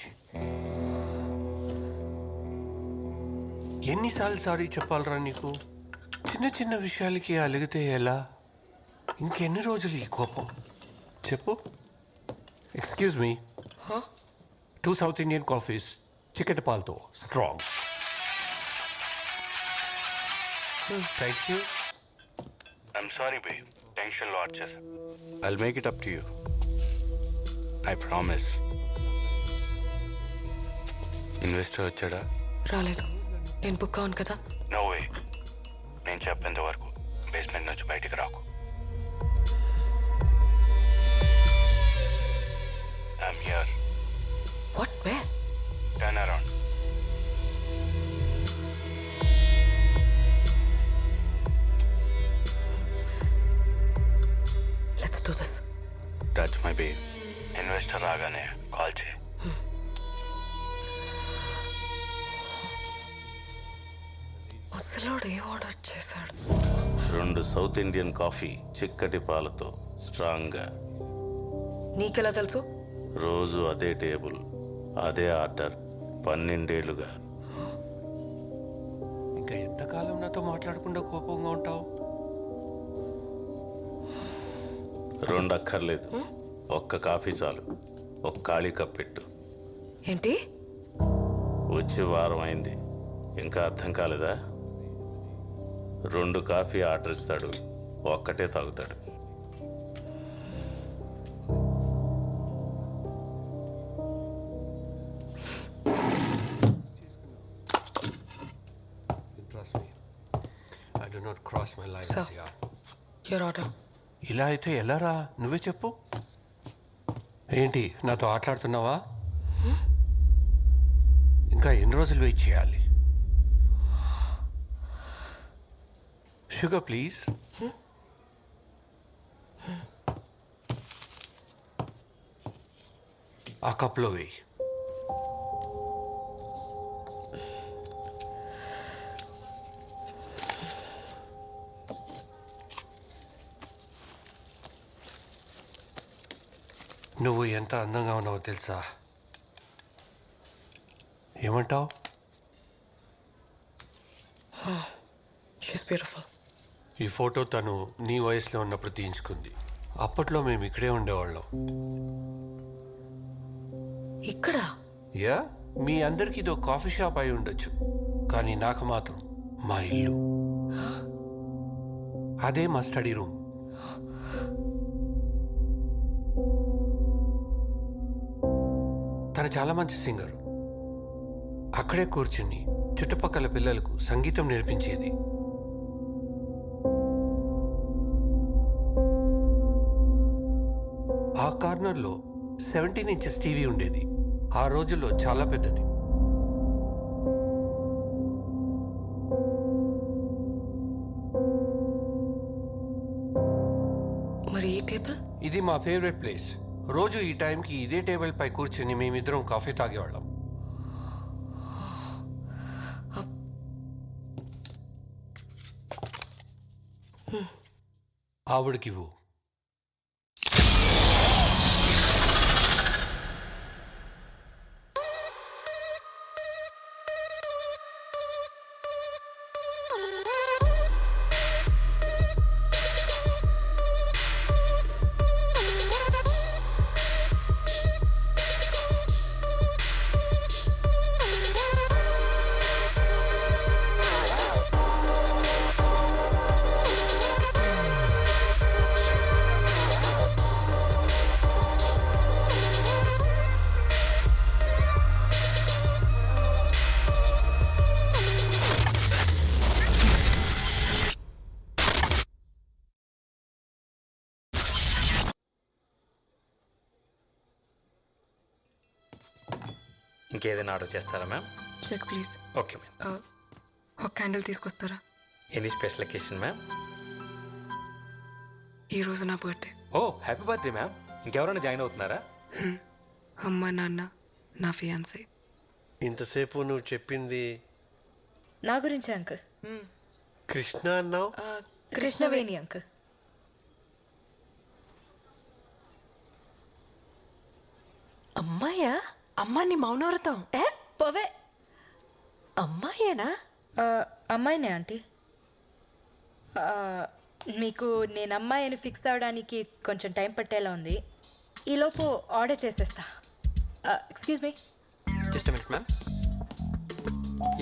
Speaker 2: ఎన్నిసార్లు సారీ చెప్పాలరా నీకు? చిన్న చిన్న విషయాలకి అలిగితే ఎలా? ఇంకెన్ని రోజులు ఈ కోపం చెప్పు?
Speaker 6: Excuse me, 2 south Indian coffees, చికెట్ పాల్తో strong.
Speaker 2: Thank you.
Speaker 13: I'm sorry బే, టెన్షన్లో ఆడ్ చేశా.
Speaker 8: I'll make it up to you.
Speaker 13: I promise. Investor వచ్చాడా?
Speaker 7: రాలేదు. నేను బుక్ అవును కదా.
Speaker 13: No way. నేను చెప్పేంత వరకు బేస్మెంట్ నుంచి బయటికి రాకు. I'm here.
Speaker 7: What? Where?
Speaker 13: Turn around.
Speaker 7: Let's do this.
Speaker 13: Touch my babe. Investor రాగానే కాల్ చేయి.
Speaker 7: ముసలోడు ఏం ఆర్డర్ చేశాడు?
Speaker 8: 2 సౌత్ ఇండియన్ కాఫీ చిక్కటి పాలతో స్ట్రాంగ్ గా.
Speaker 7: నీకెలా తెలుసు?
Speaker 8: రోజు అదే టేబుల్, అదే ఆర్డర్, 12 ఏళ్లుగా.
Speaker 2: ఇంకా ఎంతకాలం నాతో మాట్లాడకుండా కోపంగా ఉంటావు?
Speaker 8: 2 అక్కర్లేదు, ఒక్క కాఫీ చాలు. ఒక ఖాళీ కప్ పెట్టు.
Speaker 7: ఏంటి?
Speaker 8: వచ్చి వారం అయింది, ఇంకా అర్థం కాలేదా? 2 కాఫీ ఆర్డర్ ఇస్తాడు, ఒక్కటే తాగుతాడు.
Speaker 2: Trust me. I do not cross my lines,
Speaker 7: Sir.
Speaker 2: yeah.
Speaker 7: Your order.
Speaker 2: ఇలా అయితే ఎలారా? నువ్వే చెప్పు. ఏంటి నాతో ఆటలాడుతున్నావా? ఇంకా ఎన్ని రోజులు వెయిట్ చేయాలి? Sugar please. ఆ కప్లో వేయి. నువ్వు ఎంత అందంగా ఉన్నావో తెలుసా? ఏమంటావు?
Speaker 7: She's beautiful.
Speaker 2: ఈ ఫోటో తను నీ వయసులో ఉన్నప్పుడు తీయించుకుంది. అప్పట్లో మేము ఇక్కడే ఉండేవాళ్ళం.
Speaker 7: ఇక్కడ?
Speaker 2: యా, మీ అందరికి ఇదో కాఫీ షాప్ అయి ఉండొచ్చు, కానీ నాకు మాత్రం మా ఇల్లు. అదే మా స్టడీ రూమ్. తను చాలా మంచి సింగర్. అక్కడే కూర్చుని చుట్టుపక్కల పిల్లలకు సంగీతం నేర్పించేది. ఆ కార్నర్లో 17 ఇంచెస్ టీవీ ఉండేది. ఆ రోజుల్లో చాలా పెద్దది.
Speaker 7: మరి ఈ టేబుల్?
Speaker 2: ఇది మా ఫేవరెట్ ప్లేస్. రోజు ఈ టైంకి ఇదే టేబుల్ పై కూర్చుని మేమిద్దరం కాఫీ తాగేవాళ్ళం. ఆవిడకివ్వు.
Speaker 5: ఇంకేదైనా ఆర్డర్ చేస్తారా ma'am?
Speaker 7: Check please.
Speaker 5: Okay ma'am.
Speaker 7: ఒక క్యాండిల్ తీసుకొస్తారా?
Speaker 5: Any special occasion ma'am?
Speaker 7: ఈ రోజు నా birthday.
Speaker 6: Oh happy birthday ma'am. ఇంకెవరైనా జాయిన్ అవుతున్నారా?
Speaker 7: అమ్మ, నాన్న, నా ఫియాన్సీ.
Speaker 2: ఇంతసేపు నువ్వు చెప్పింది
Speaker 1: నా గురించి అంకుల్.
Speaker 2: కృష్ణ అన్నావు?
Speaker 1: కృష్ణవేణి అంకుల్.
Speaker 9: అమ్మాయా? అమ్మాని మౌనవ్రతం.
Speaker 1: పోవే.
Speaker 9: అమ్మాయేనా?
Speaker 1: అమ్మాయినే ఆంటీ. మీకు నేను అమ్మాయి అని ఫిక్స్ అవడానికి కొంచెం టైం పట్టేలా ఉంది. ఈలోపు ఆర్డర్ చేసేస్తా. Excuse me.
Speaker 6: Just a minute ma'am.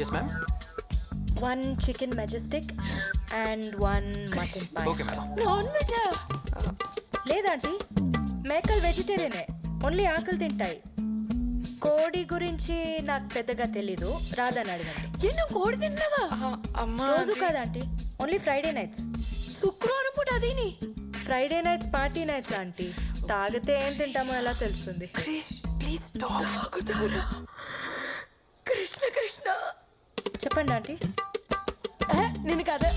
Speaker 6: Yes ma'am.
Speaker 1: 1 chicken majestic and 1 mutton pie.
Speaker 6: Okay ma'am.
Speaker 1: Non వెజా? లేదాంటీ, మేకల్ వెజిటేరియనే. ఓన్లీ ఆకలి తింటాయి. కోడి గురించి నాకు పెద్దగా తెలీదు, రాదని అడగండి.
Speaker 9: ఎన్నో కోడి తిన్నావా?
Speaker 1: రోజు కాదా ఆంటీ, ఓన్లీ ఫ్రైడే నైట్స్.
Speaker 9: శుక్రవారం పూట అదేని
Speaker 1: Friday nights party nights aunty. తాగితే ఏం తింటామో ఎలా తెలుస్తుంది?
Speaker 9: ప్లీజ్ కృష్ణ కృష్ణ
Speaker 1: చెప్పండి ఆంటీ.
Speaker 9: నేను కదా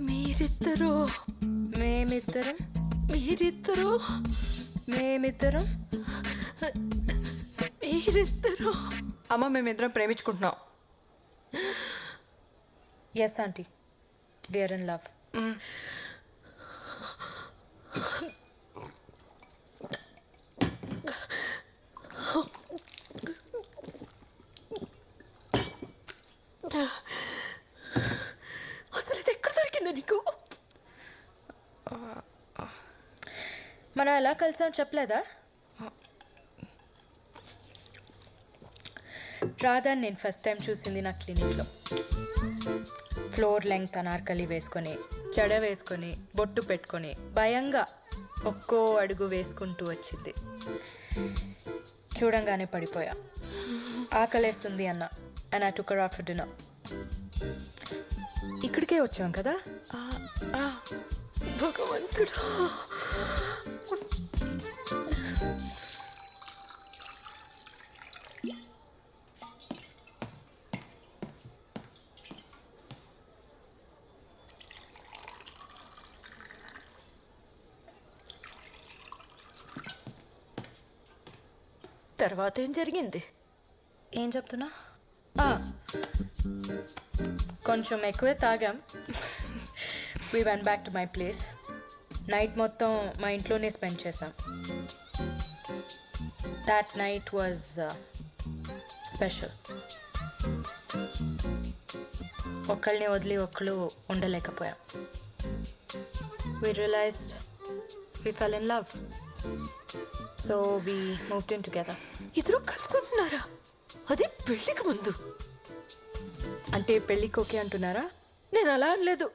Speaker 9: మీరిద్దరు
Speaker 1: మేమిద్దరం
Speaker 9: మీరిద్దరు
Speaker 1: మేమిద్దరం
Speaker 9: మీరిద్దరు
Speaker 10: అమ్మ మేమిద్దరం ప్రేమించుకుంటున్నాం.
Speaker 1: Yes aunty, we're in love.
Speaker 9: అసలు ఇది ఎక్కడ దొరికిందా నీకు?
Speaker 1: మనం ఎలా కలిసాం చెప్పలేదా? రాధాని నేను ఫస్ట్ టైం చూసింది నా క్లినిక్లో. ఫ్లోర్ లెంగ్త్ అనార్కలి వేసుకొని, జడ వేసుకొని, బొట్టు పెట్టుకొని, భయంగా ఒక్కో అడుగు వేసుకుంటూ వచ్చింది. చూడంగానే పడిపోయా. ఆకలేస్తుంది అన్న, and I took her out for dinner. ఇక్కడికే వచ్చాం కదా.
Speaker 9: భగవంతుడా,
Speaker 1: తర్వాత ఏం జరిగింది? ఏం చెప్తున్నా? కొంచెం ఎక్కువే తాగాం. We went back to my place. Night మొత్తం మా ఇంట్లోనే స్పెండ్ చేసాం. That night was special. ఒకళ్ళని వదిలి ఒకళ్ళు ఉండలేకపోయాం. We realized we fell in love. So we moved in together.
Speaker 9: ఇద్దరు కలుసుకుంటున్నారా? అది పెళ్లికి ముందు.
Speaker 1: అంటే పెళ్ళికి ఓకే అంటున్నారా?
Speaker 9: నేను అలా అనలేదు.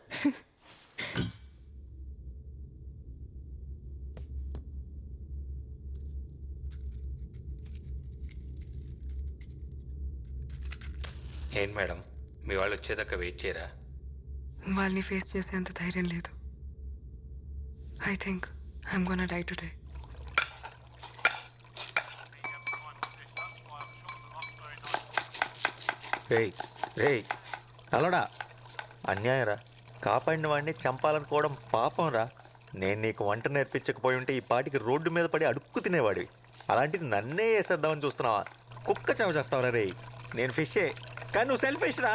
Speaker 5: ఏంటి మేడం, మీ వాళ్ళు వచ్చేదాకా వెయిట్ చేయరా?
Speaker 7: వాళ్ళని ఫేస్ చేసేంత ధైర్యం లేదు. I think I'm gonna die today.
Speaker 5: రేయ్ రేయ్ అలడా, అన్యాయం రా. కాపాడిన వాడిని చంపాలనుకోవడం పాపం రా. నేను నీకు వంట నేర్పించకపోయి ఉంటే ఈ పాటికి రోడ్డు మీద పడి అడుక్కు తినేవాడివి. అలాంటిది నన్నే వేసేద్దామని చూస్తున్నావా? కుక్క చెవ చేస్తావరా రేయ్. నేను ఫిషే, కానీ నువ్వు సెల్ఫిష్ రా.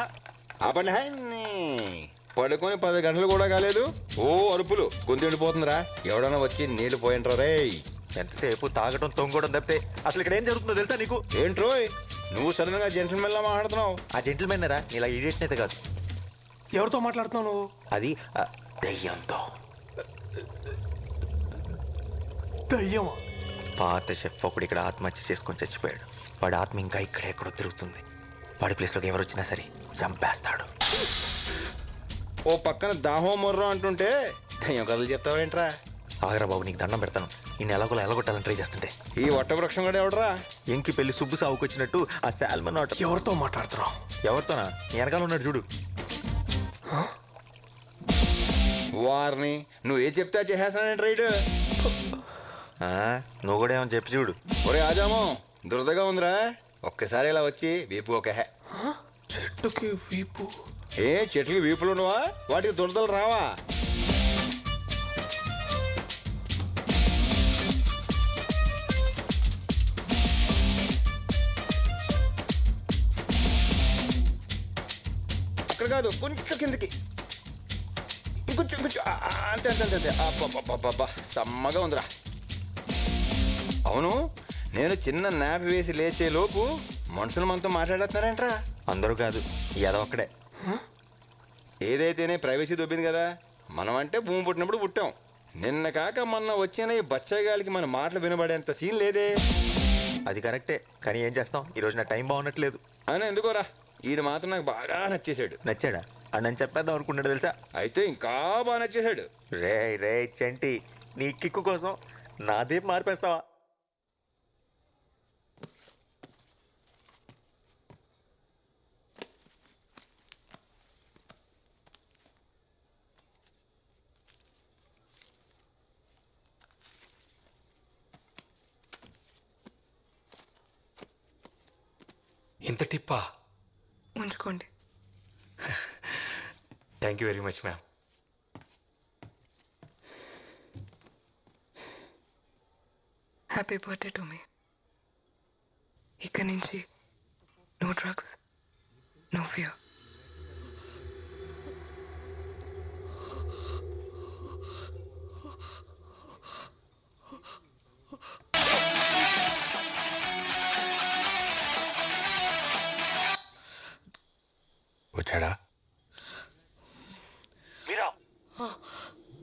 Speaker 14: పడుకొని 10 గంటలు కూడా కాలేదు, ఓ అరుపులు, గొంతు ఎండిపోతుందిరా. ఎవడన్నా వచ్చి నీళ్లు పోయింట్రా రే.
Speaker 5: ఎంతసేపు తాగడం తొంగడం తప్పితే అసలు ఇక్కడ ఏం జరుగుతుందో తెలుసా నీకు?
Speaker 14: ఏంట్రోయ్ నువ్వు సడన్ గా జెంటిల్మెన్ లా మాట్లాడుతున్నావు?
Speaker 5: ఆ జెంటిల్మెన్ రా, ఇలా ఇడియట్ అయితే కాదు.
Speaker 4: ఎవరితో మాట్లాడుతున్నావు నువ్వు?
Speaker 5: అది దయ్యంతో.
Speaker 4: దయ్యమా?
Speaker 5: పాత షెఫ్ ఒకడు ఇక్కడ ఆత్మహత్య చేసుకొని చచ్చిపోయాడు. వాడి ఆత్మ ఇంకా ఇక్కడెక్కడో తిరుగుతుంది. వాడి ప్లేస్లోకి ఎవరు వచ్చినా సరే చంపేస్తాడు.
Speaker 14: ఓ పక్కన దాహం మొర్రం అంటుంటే దయ్యం కథలు చెప్తావేంట్రా?
Speaker 5: ఆగరా బాబు, నీకు దండం పెడతాను. నేను ఎలాగోలా ఎలగొట్టాలని ట్రై చేస్తుంటే
Speaker 14: ఈ వట్టవృక్షం కూడా ఎవడరా?
Speaker 5: ఎంకి పెళ్లి సుబ్బు సావుకు వచ్చినట్టు ఆ శాల్మన్ ఆట.
Speaker 4: ఎవరితో మాట్లాడుతున్నావు?
Speaker 5: ఎవరితోనా? నీ వెనకాల ఉన్నాడు చూడు.
Speaker 14: వారిని నువ్వు ఏ చెప్తే చేసేస్తానంటే రైడ్.
Speaker 5: నువ్వు కూడా ఏమని చెప్పి చూడు.
Speaker 14: ఒరే ఆజామో, దురదగా ఉందిరా, ఒక్కసారి ఇలా వచ్చి వీపు ఒక
Speaker 4: చెట్టుకి వీపు?
Speaker 14: ఏ చెట్లకి వీపులు ఉండవా? వాటికి దురదలు రావా? అక్కడ కాదు, కొంచెం కిందకి, ఇంకొంచెం కొంచెం, అంతే అంతే అంతే అంతే. అబ్బా సమ్మగా ఉందిరా. అవును, నేను చిన్న నాపి వేసి లేచే లోపు మనుషులు మనతో మాట్లాడేస్తున్నారంట్రా.
Speaker 5: అందరూ కాదు, ఏదో ఒక్కడే.
Speaker 14: ఏదైతేనే ప్రైవసీ దొబ్బింది కదా. మనం అంటే భూమి పుట్టినప్పుడు పుట్టాం. నిన్న కాక మొన్న వచ్చిన ఈ బచ్చగాలికి మన మాటలు వినబడేంత సీన్ లేదే.
Speaker 5: అది కరెక్టే, కానీ ఏం చేస్తాం, ఈ రోజు నా టైం బాగున్నట్లేదు.
Speaker 14: అని ఎందుకోరా, ఈడు మాత్రం నాకు బాగా నచ్చేసాడు.
Speaker 5: నచ్చాడా? అని చెప్పేద్దాం అనుకున్నాడు తెలుసా.
Speaker 14: అయితే ఇంకా బాగా నచ్చేసాడు.
Speaker 5: రే రే చంటి, నీ కిక్కు కోసం నాదే మార్పేస్తావా?
Speaker 6: ఇంత టిప్పా?
Speaker 7: ఉంచుకోండి.
Speaker 6: Thank you very much ma'am.
Speaker 7: Happy birthday to me. ఇక్కడి నుంచి నో డ్రగ్స్, నో ఫియర్.
Speaker 6: వచ్చాడా?
Speaker 13: మీరా?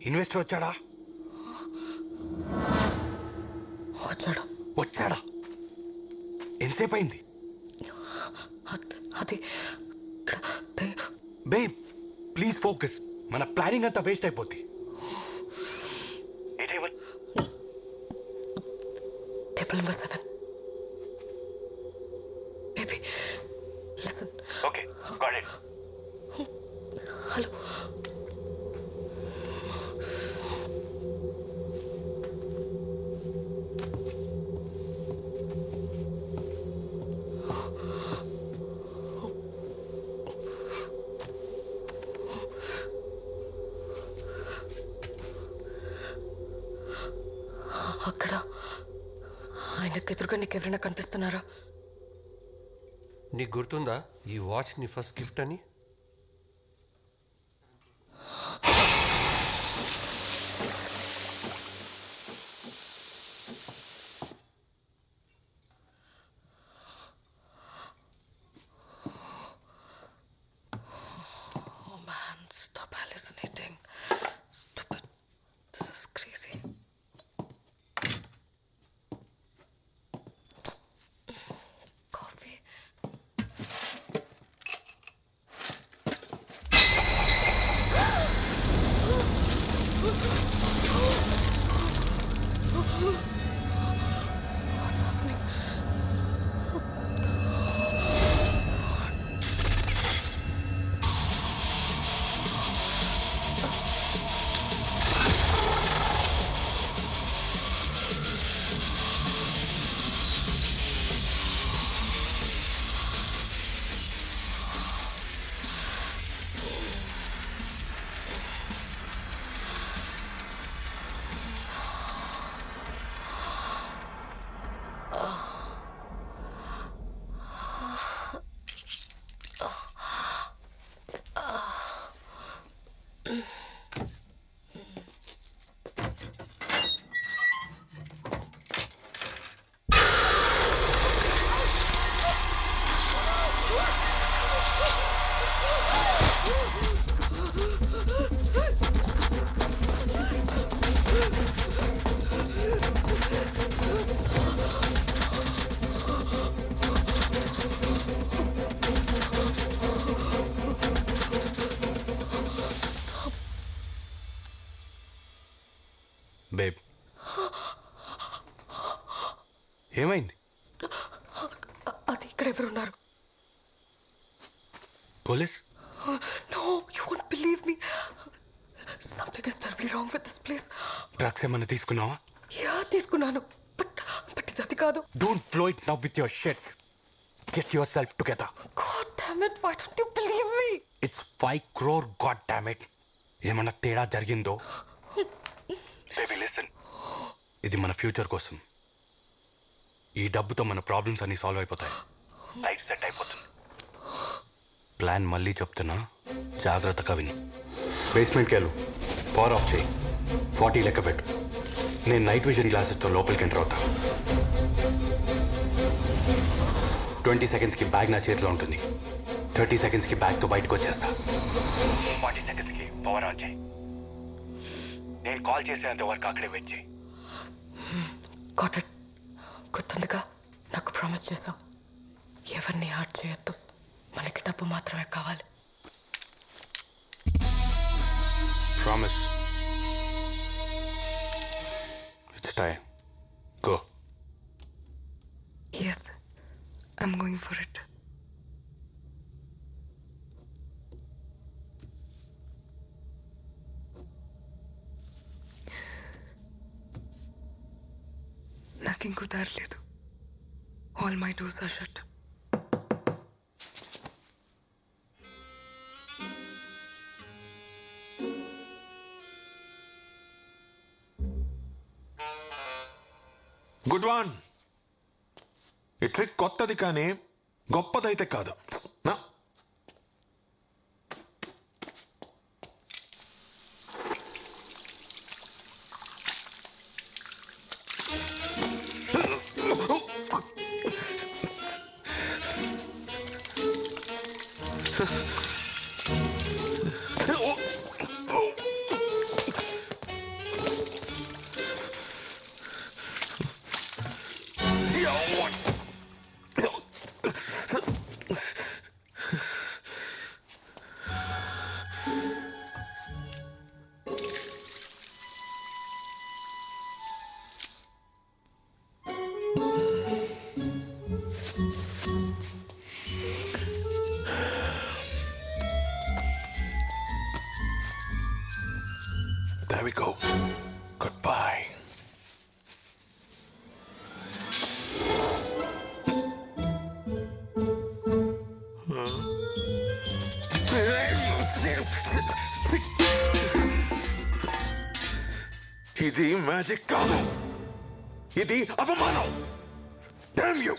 Speaker 6: ఇన్వెస్టర్ వచ్చాడా?
Speaker 7: వచ్చాడు.
Speaker 6: వచ్చాడా? ఎంతసేపు అయింది?
Speaker 7: అది
Speaker 6: బేబ్ ప్లీజ్ ఫోకస్. మన ప్లానింగ్ అంతా వేస్ట్ అయిపోద్ది.
Speaker 7: Table number 7. Baby listen.
Speaker 13: Okay got it.
Speaker 7: Hello. అక్కడ ఆయనకు ఎదురుగా నీకు ఎవరైనా కనిపిస్తున్నారా?
Speaker 2: నీకు గుర్తుందా ఈ వాచ్ నీ ఫస్ట్ గిఫ్ట్ అని?
Speaker 7: Oh man, stop hallucinating. Stupid. This is crazy. Coffee.
Speaker 6: Babe ఏమైంది?
Speaker 7: అది ఇక్కడ ఎవరున్నారు?
Speaker 6: Police?
Speaker 7: No, you won't believe me. Something is terribly wrong with this place.
Speaker 6: Drugs ఏమన్నా తీసుకున్నావా?
Speaker 7: యా తీసుకున్నాను. బట్ ఇది అది కాదు.
Speaker 6: Don't flow it now with your shit. Get your self together.
Speaker 7: God damn it, why don't you believe me?
Speaker 6: It's 5 crore, god damn it. ఏమన్నా తేడా జరిగిందో?
Speaker 13: Baby listen.
Speaker 6: ఇది మన ఫ్యూచర్ కోసం. ఈ డబ్బుతో మన ప్రాబ్లమ్స్ అన్ని సాల్వ్ అయిపోతాయి.
Speaker 13: లైఫ్ సెట్ అయిపోతుంది.
Speaker 6: ప్లాన్ మళ్ళీ చెప్తున్నా, జాగ్రత్తగా విని. బేస్మెంట్కి వెళ్ళు, పవర్ ఆఫ్ చేయి, 40 లెక్క పెట్టు. నేను నైట్ విజన్ గ్లాసెస్తో లోపలికి ఎంటర్ అవుతా. 20 సెకండ్స్కి బ్యాగ్ నా చేతిలో ఉంటుంది. 30 సెకండ్స్కి బ్యాగ్తో బయటకు వచ్చేస్తా.
Speaker 13: 40 సెకండ్స్కి పవర్ ఆన్ చేయి. నేను కాల్ చేసేంత వరకు అక్కడే వెయిట్ చేయి.
Speaker 7: Got it. గుర్తుందిగా, నాకు ప్రామిస్ చేశావు. ఎవరిని హార్ట్ చేయొద్దు, మనకి డబ్బు మాత్రమే కావాలి.
Speaker 6: Promise. It's time. Go.
Speaker 7: Yes, I'm going for it. నాకు ఇంకో దారి లేదు. All my doors are shut.
Speaker 11: Good one. ఈ ట్రిక్ కొత్తది కానీ గొప్పదైతే కాదు. నా There we go. Goodbye. ఇది మ్యాజిక్ కాదు, ఇది అవమానం. Damn you!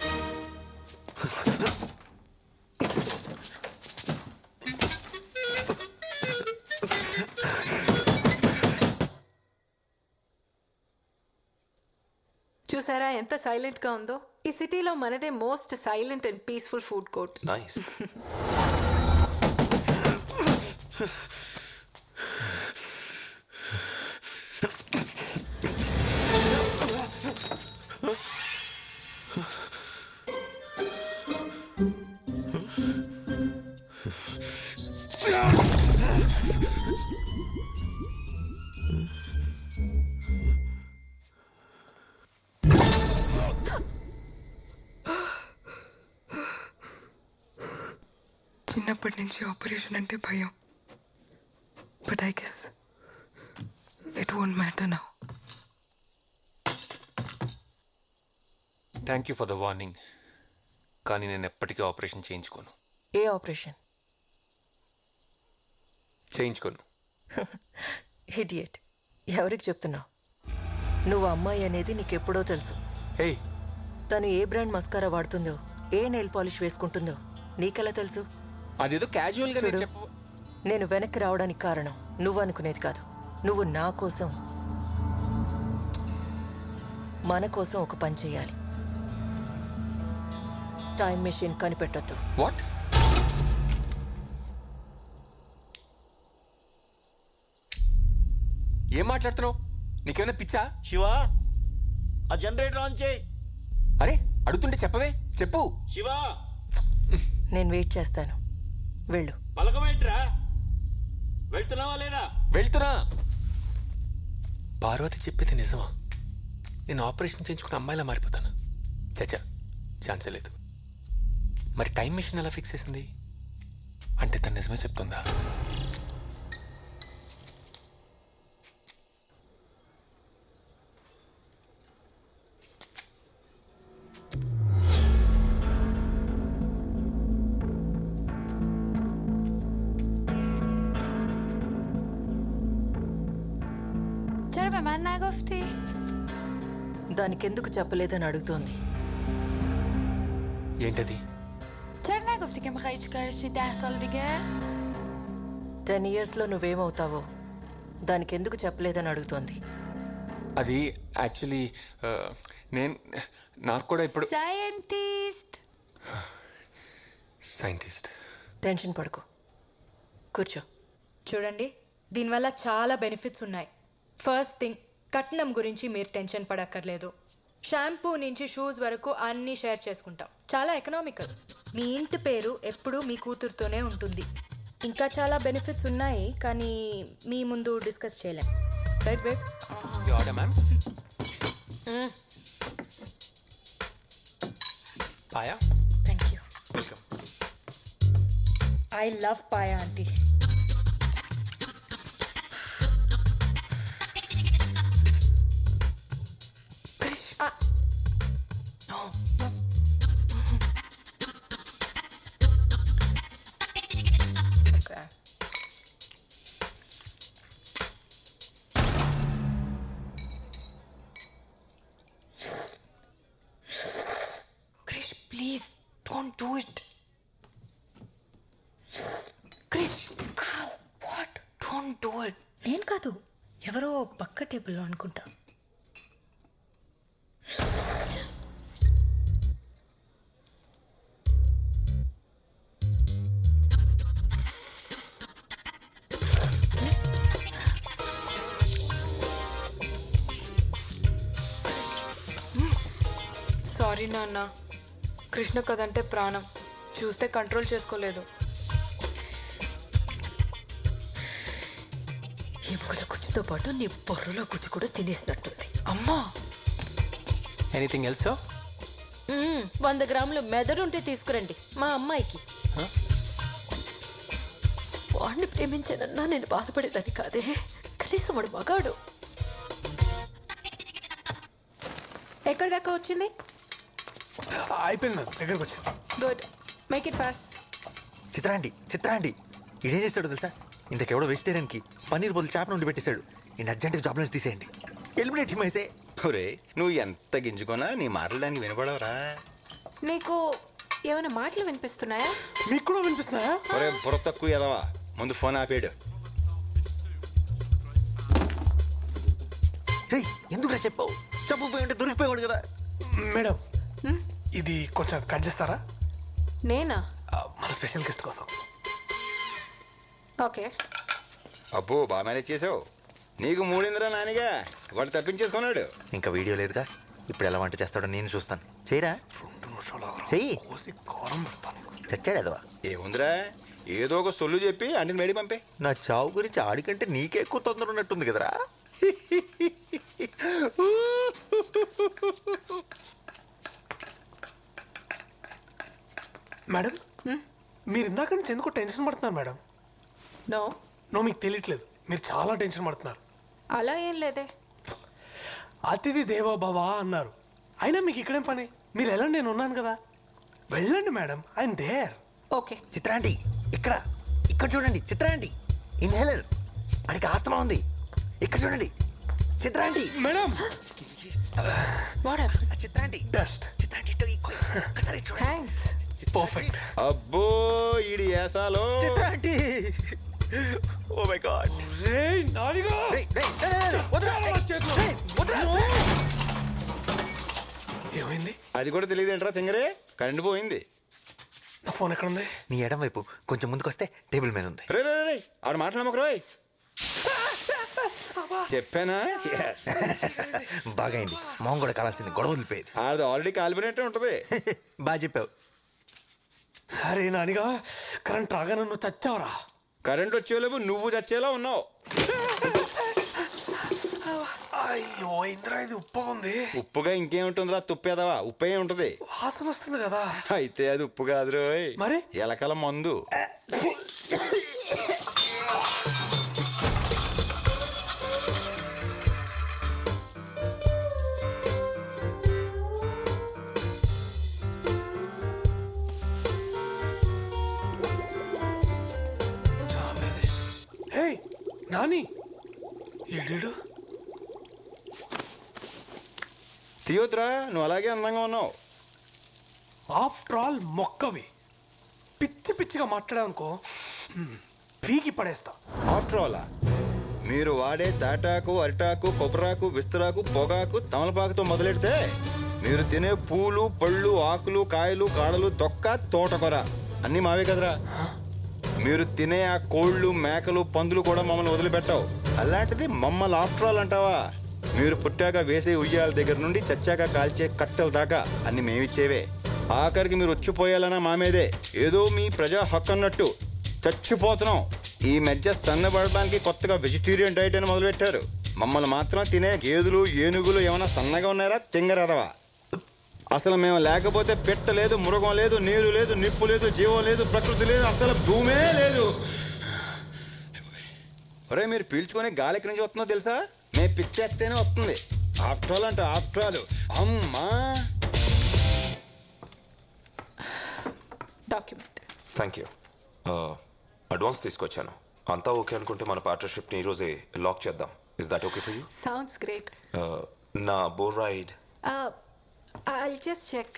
Speaker 9: చూసారా ఎంత సైలెంట్ గా ఉందో? ఈ సిటీలో మనదే most silent and peaceful food court.
Speaker 5: Nice.
Speaker 7: చిన్నప్పటి నుంచి ఆపరేషన్ అంటే భయం. But I guess it won't matter now.
Speaker 6: Thank you for the warning. కానీ నేను ఎప్పటికీ ఆపరేషన్ చేయించుకోను.
Speaker 9: ఏ ఆపరేషన్?
Speaker 6: చేయించుకోను.
Speaker 9: ఇడియట్. ఎవరికి చెప్తున్నావు? నువ్వు అమ్మాయి అనేది నీకెప్పుడో తెలుసు.
Speaker 6: హే,
Speaker 9: తను ఏ బ్రాండ్ మస్కారా వాడుతుందో, ఏ నెయిల్ పాలిష్ వేసుకుంటుందో నీకెలా తెలుసు?
Speaker 6: అదేదో క్యాజువల్ గా
Speaker 9: చూడు, నేను వెనక్కి రావడానికి కారణం నువ్వు అనుకునేది కాదు. నువ్వు నా కోసం, మన కోసం ఒక పని చేయాలి. టైం మెషిన్ కనిపెట్టొద్దు.
Speaker 6: వాట్? ఏం మాట్లాడుతున్నావు? నీకేమైనా పిచ్చా?
Speaker 8: శివ, ఆ జనరేటర్ ఆన్ చేయి.
Speaker 6: అరే అడుగుతుంటే చెప్పవే. చెప్పు.
Speaker 8: శివ,
Speaker 9: నేను వెయిట్ చేస్తాను. వెళ్ళు.
Speaker 8: పలకమేంట్రా? వెళ్తున్నావా లేదా?
Speaker 6: వెళ్తున్నా. పార్వతి చెప్పేది నిజమా? నేను ఆపరేషన్ చేయించుకున్న అమ్మాయిలా మారిపోతాను? చచ్చా, ఛాన్సే లేదు. మరి టైం మిషన్ ఎలా ఫిక్స్ చేసింది? అంటే తను నిజమే చెప్తుందా?
Speaker 9: దానికెందుకు చెప్పలేదని అడుగుతోంది.
Speaker 6: ఏంటది?
Speaker 9: 10 years లో నువ్వేమవుతావో దానికెందుకు చెప్పలేదని అడుగుతోంది.
Speaker 6: అది యాక్చువల్లీ నాకు కూడా ఇప్పుడు సైంటిస్ట్.
Speaker 9: టెన్షన్ పడుకో, కూర్చో.
Speaker 1: చూడండి, దీనివల్ల చాలా బెనిఫిట్స్ ఉన్నాయి. ఫస్ట్ థింగ్, కట్నం గురించి మీరు టెన్షన్ పడక్కర్లేదు. షాంపూ నుంచి షూస్ వరకు అన్నీ షేర్ చేసుకుంటాం. చాలా ఎకనామికల్. మీ ఇంటి పేరు ఎప్పుడూ మీ కూతురుతోనే ఉంటుంది. ఇంకా చాలా బెనిఫిట్స్ ఉన్నాయి కానీ మీ ముందు డిస్కస్ చేయలేం. Right wait.
Speaker 15: You order ma'am. Paya.
Speaker 1: Thank you.
Speaker 15: Welcome.
Speaker 1: I love paya aunty.
Speaker 7: Please, don't do it. Krish, ow, what? Don't do it.
Speaker 1: నేను కాదు, ఎవరో పక్క టేబుల్లో అనుకుంటా.
Speaker 10: సారీ నాన్న, కృష్ణ కదంటే ప్రాణం, చూస్తే కంట్రోల్ చేసుకోలేదు.
Speaker 9: ఎముకల గుజ్జుతో పాటు నీ బొర్రలో గుజ్జు కూడా తినేసినట్టుంది.
Speaker 10: అమ్మా,
Speaker 15: ఎనీథింగ్ ఎల్స్?
Speaker 9: 100 గ్రాములు మెదడుంటే తీసుకురండి మా అమ్మాయికి. వాడిని ప్రేమించానన్నా నేను బాధపడేదాన్ని కాదే, కనీసం వాడు మగాడు. ఎక్కడి దాకా వచ్చింది?
Speaker 4: అయిపోయింది మేడం, దగ్గరకు వచ్చి.
Speaker 9: Good, make it fast.
Speaker 5: చిత్రాండి ఇదేం చేస్తాడు తెలుసా? ఇంతకెవడో వెజిటేరియన్కి పన్నీర్ బదులు చేప నుండి పెట్టేశాడు. నేను అర్జెంట్గా జాబ్ నుంచి తీసేయండి. ఎలిమినేట్ హిమ్ అయితే.
Speaker 14: ఒరే, నువ్వు ఎంత గింజుకున్నా నీ మాటలు దానికి వినపడవరా?
Speaker 9: నీకు ఏమైనా మాటలు వినిపిస్తున్నాయా?
Speaker 4: మీకు కూడా వినిపిస్తున్నాయా?
Speaker 14: ఒరే బుర్ర తక్కువ ఎదవా, ముందు ఫోన్ ఆపేడు.
Speaker 5: ఎందుకు చెప్పావు? చెప్పపోయి ఉంటే దొరికిపోయాడు కదా.
Speaker 4: మేడం, ఇది కొంచెం కట్ చేస్తారా?
Speaker 9: నేనా?
Speaker 4: మన స్పెషల్ గెస్ట్ కోసం.
Speaker 9: ఓకే.
Speaker 14: అబ్బో, బాగా మేనేజ్ చేసావు. నీకు మూడిందిరా నానిగా, వాడు తప్పించేసుకున్నాడు.
Speaker 5: ఇంకా వీడియో లేదుగా, ఇప్పుడు ఎలా వంట చేస్తాడో నేను చూస్తాను. చేయరా, చెయ్యి. చచ్చాడు అదవా.
Speaker 14: ఏముందిరా, ఏదో ఒక సొల్లు చెప్పి అంటే మేడి పంపే.
Speaker 5: నా చావు గురించి ఆడికంటే నీకే ఎక్కువ తొందర ఉన్నట్టుంది కదరా.
Speaker 4: మేడం, మీరు ఇందాక నుంచి ఎందుకో టెన్షన్ పడుతున్నారు మేడం?
Speaker 9: నో
Speaker 4: మీకు తెలియట్లేదు, మీరు చాలా టెన్షన్ పడుతున్నారు.
Speaker 9: అలా ఏం లేదే.
Speaker 4: అతిథి దేవో భవ అన్నారు, అయినా మీకు ఇక్కడేం పని? మీరు వెళ్ళండి, నేను ఉన్నాను కదా. వెళ్ళండి మేడం, ఐఎమ్ దేర్.
Speaker 9: ఓకే.
Speaker 5: చిత్రాంటి ఇక్కడ చూడండి. చిత్రాంటి ఇన్హేలర్, అడికి ఆస్తమా ఉంది. ఇక్కడ చూడండి చిత్రాంటి.
Speaker 4: మేడం,
Speaker 5: చిత్రాంటి
Speaker 4: డస్ట్.
Speaker 5: చిత్రాంటి
Speaker 9: థ్యాంక్స్.
Speaker 4: పర్ఫెక్ట్.
Speaker 14: అబ్బో, ఈడి ఏసాలో.
Speaker 5: చిత్రాంటి, ఓ మై గాడ్.
Speaker 4: ఏమైంది?
Speaker 14: అది కూడా తెలియదు ఏంట్రా తింగరే, కరెంట్ పోయింది.
Speaker 4: నా ఫోన్ ఎక్కడ ఉంది?
Speaker 5: నీ ఎడం వైపు కొంచెం ముందుకు వస్తే టేబుల్ మీద ఉంది.
Speaker 14: రే ఆడు మాట్లాడమకరోయ్. చెప్పానా?
Speaker 5: బాగైంది, మొహం కూడా కాలాల్సింది, గొడవ వదిలిపోయేది.
Speaker 14: అది ఆల్రెడీ కాలిపోయినట్టే ఉంటది.
Speaker 5: బాగా చెప్పావు.
Speaker 4: సరే నానిగా, కరెంట్ రాగానే నువ్వు చచ్చావురా.
Speaker 14: కరెంట్ వచ్చేలేవు, నువ్వు చచ్చేలా ఉన్నావు.
Speaker 4: అయ్యో ఇంద్రా, ఇది ఉప్పుగా ఉంది.
Speaker 14: ఉప్పుగా ఇంకేముంటుందిరా, తుప్పేదవా, ఉప్పే ఉంటది.
Speaker 4: వాసన వస్తుంది కదా.
Speaker 14: అయితే అది ఉప్పు కాదు రోయ్,
Speaker 4: మరి
Speaker 14: ఎలకల మందు.
Speaker 4: హే నాని, ఏడేడు
Speaker 14: తీయొద్దురా, నువ్వు అలాగే అందంగా ఉన్నావు.
Speaker 4: ఆఫ్టర్ ఆల్ మొక్కవి పిచ్చి పిచ్చిగా మాట్లాడావనుకో, పీకి పడేస్తా.
Speaker 14: ఆఫ్టర్ ఆల్ మీరు వాడే తాటాకు, అరిటాకు, కొబ్బరాకు, విస్తరాకు, పొగాకు, తమలపాకుతో మొదలెడితే మీరు తినే పూలు, పళ్ళు, ఆకులు, కాయలు, కాడలు, తొక్క, తోటకూర అన్నీ మావే కదరా. మీరు తినే ఆ కోళ్ళు, మేకలు, పందులు కూడా మమ్మల్ని వదిలిపెట్టావు. అలాంటిది మమ్మల్ని ఆఫ్టర్ ఆల్ అంటావా? మీరు పుట్టాక వేసే ఉయ్యాల దగ్గర నుండి చచ్చాక కాల్చే కట్టెల దాకా అన్ని మేమిచ్చేవే. ఆఖరికి మీరు వచ్చిపోయాలన్నా మామేదే. ఏదో మీ ప్రజా హక్కు అన్నట్టు చచ్చిపోతున్నాం. ఈ మధ్య సన్నబడడానికి కొత్తగా వెజిటేరియన్ డైట్ అని మొదలుపెట్టారు. మమ్మల్ని మాత్రం తినే గేదెలు ఏనుగులు ఏమైనా సన్నగా ఉన్నారా తింగరదవా? అసలు మేము లేకపోతే పెట్ట లేదు, మృగం లేదు, నీరు లేదు, నిప్పు లేదు, జీవం లేదు, ప్రకృతి లేదు, అసలు భూమే లేదు. ఒరే మీరు పీల్చుకొని గాలి ఎక్కడి నుంచి వస్తుందో తెలుసా? మేము పిచ్చేస్తేనే వస్తుంది. ఆఫ్టర్ అంటే ఆఫ్టర్ అమ్మా.
Speaker 9: డాక్యుమెంట్.
Speaker 11: Thank you. అడ్వాన్స్ తీసుకొచ్చాను. అంతా ఓకే అనుకుంటే మన పార్ట్నర్షిప్ని ఈరోజే లాక్ చేద్దాం. Is that okay for you?
Speaker 9: Sounds great.
Speaker 11: నా bore ride.
Speaker 9: I'll just check.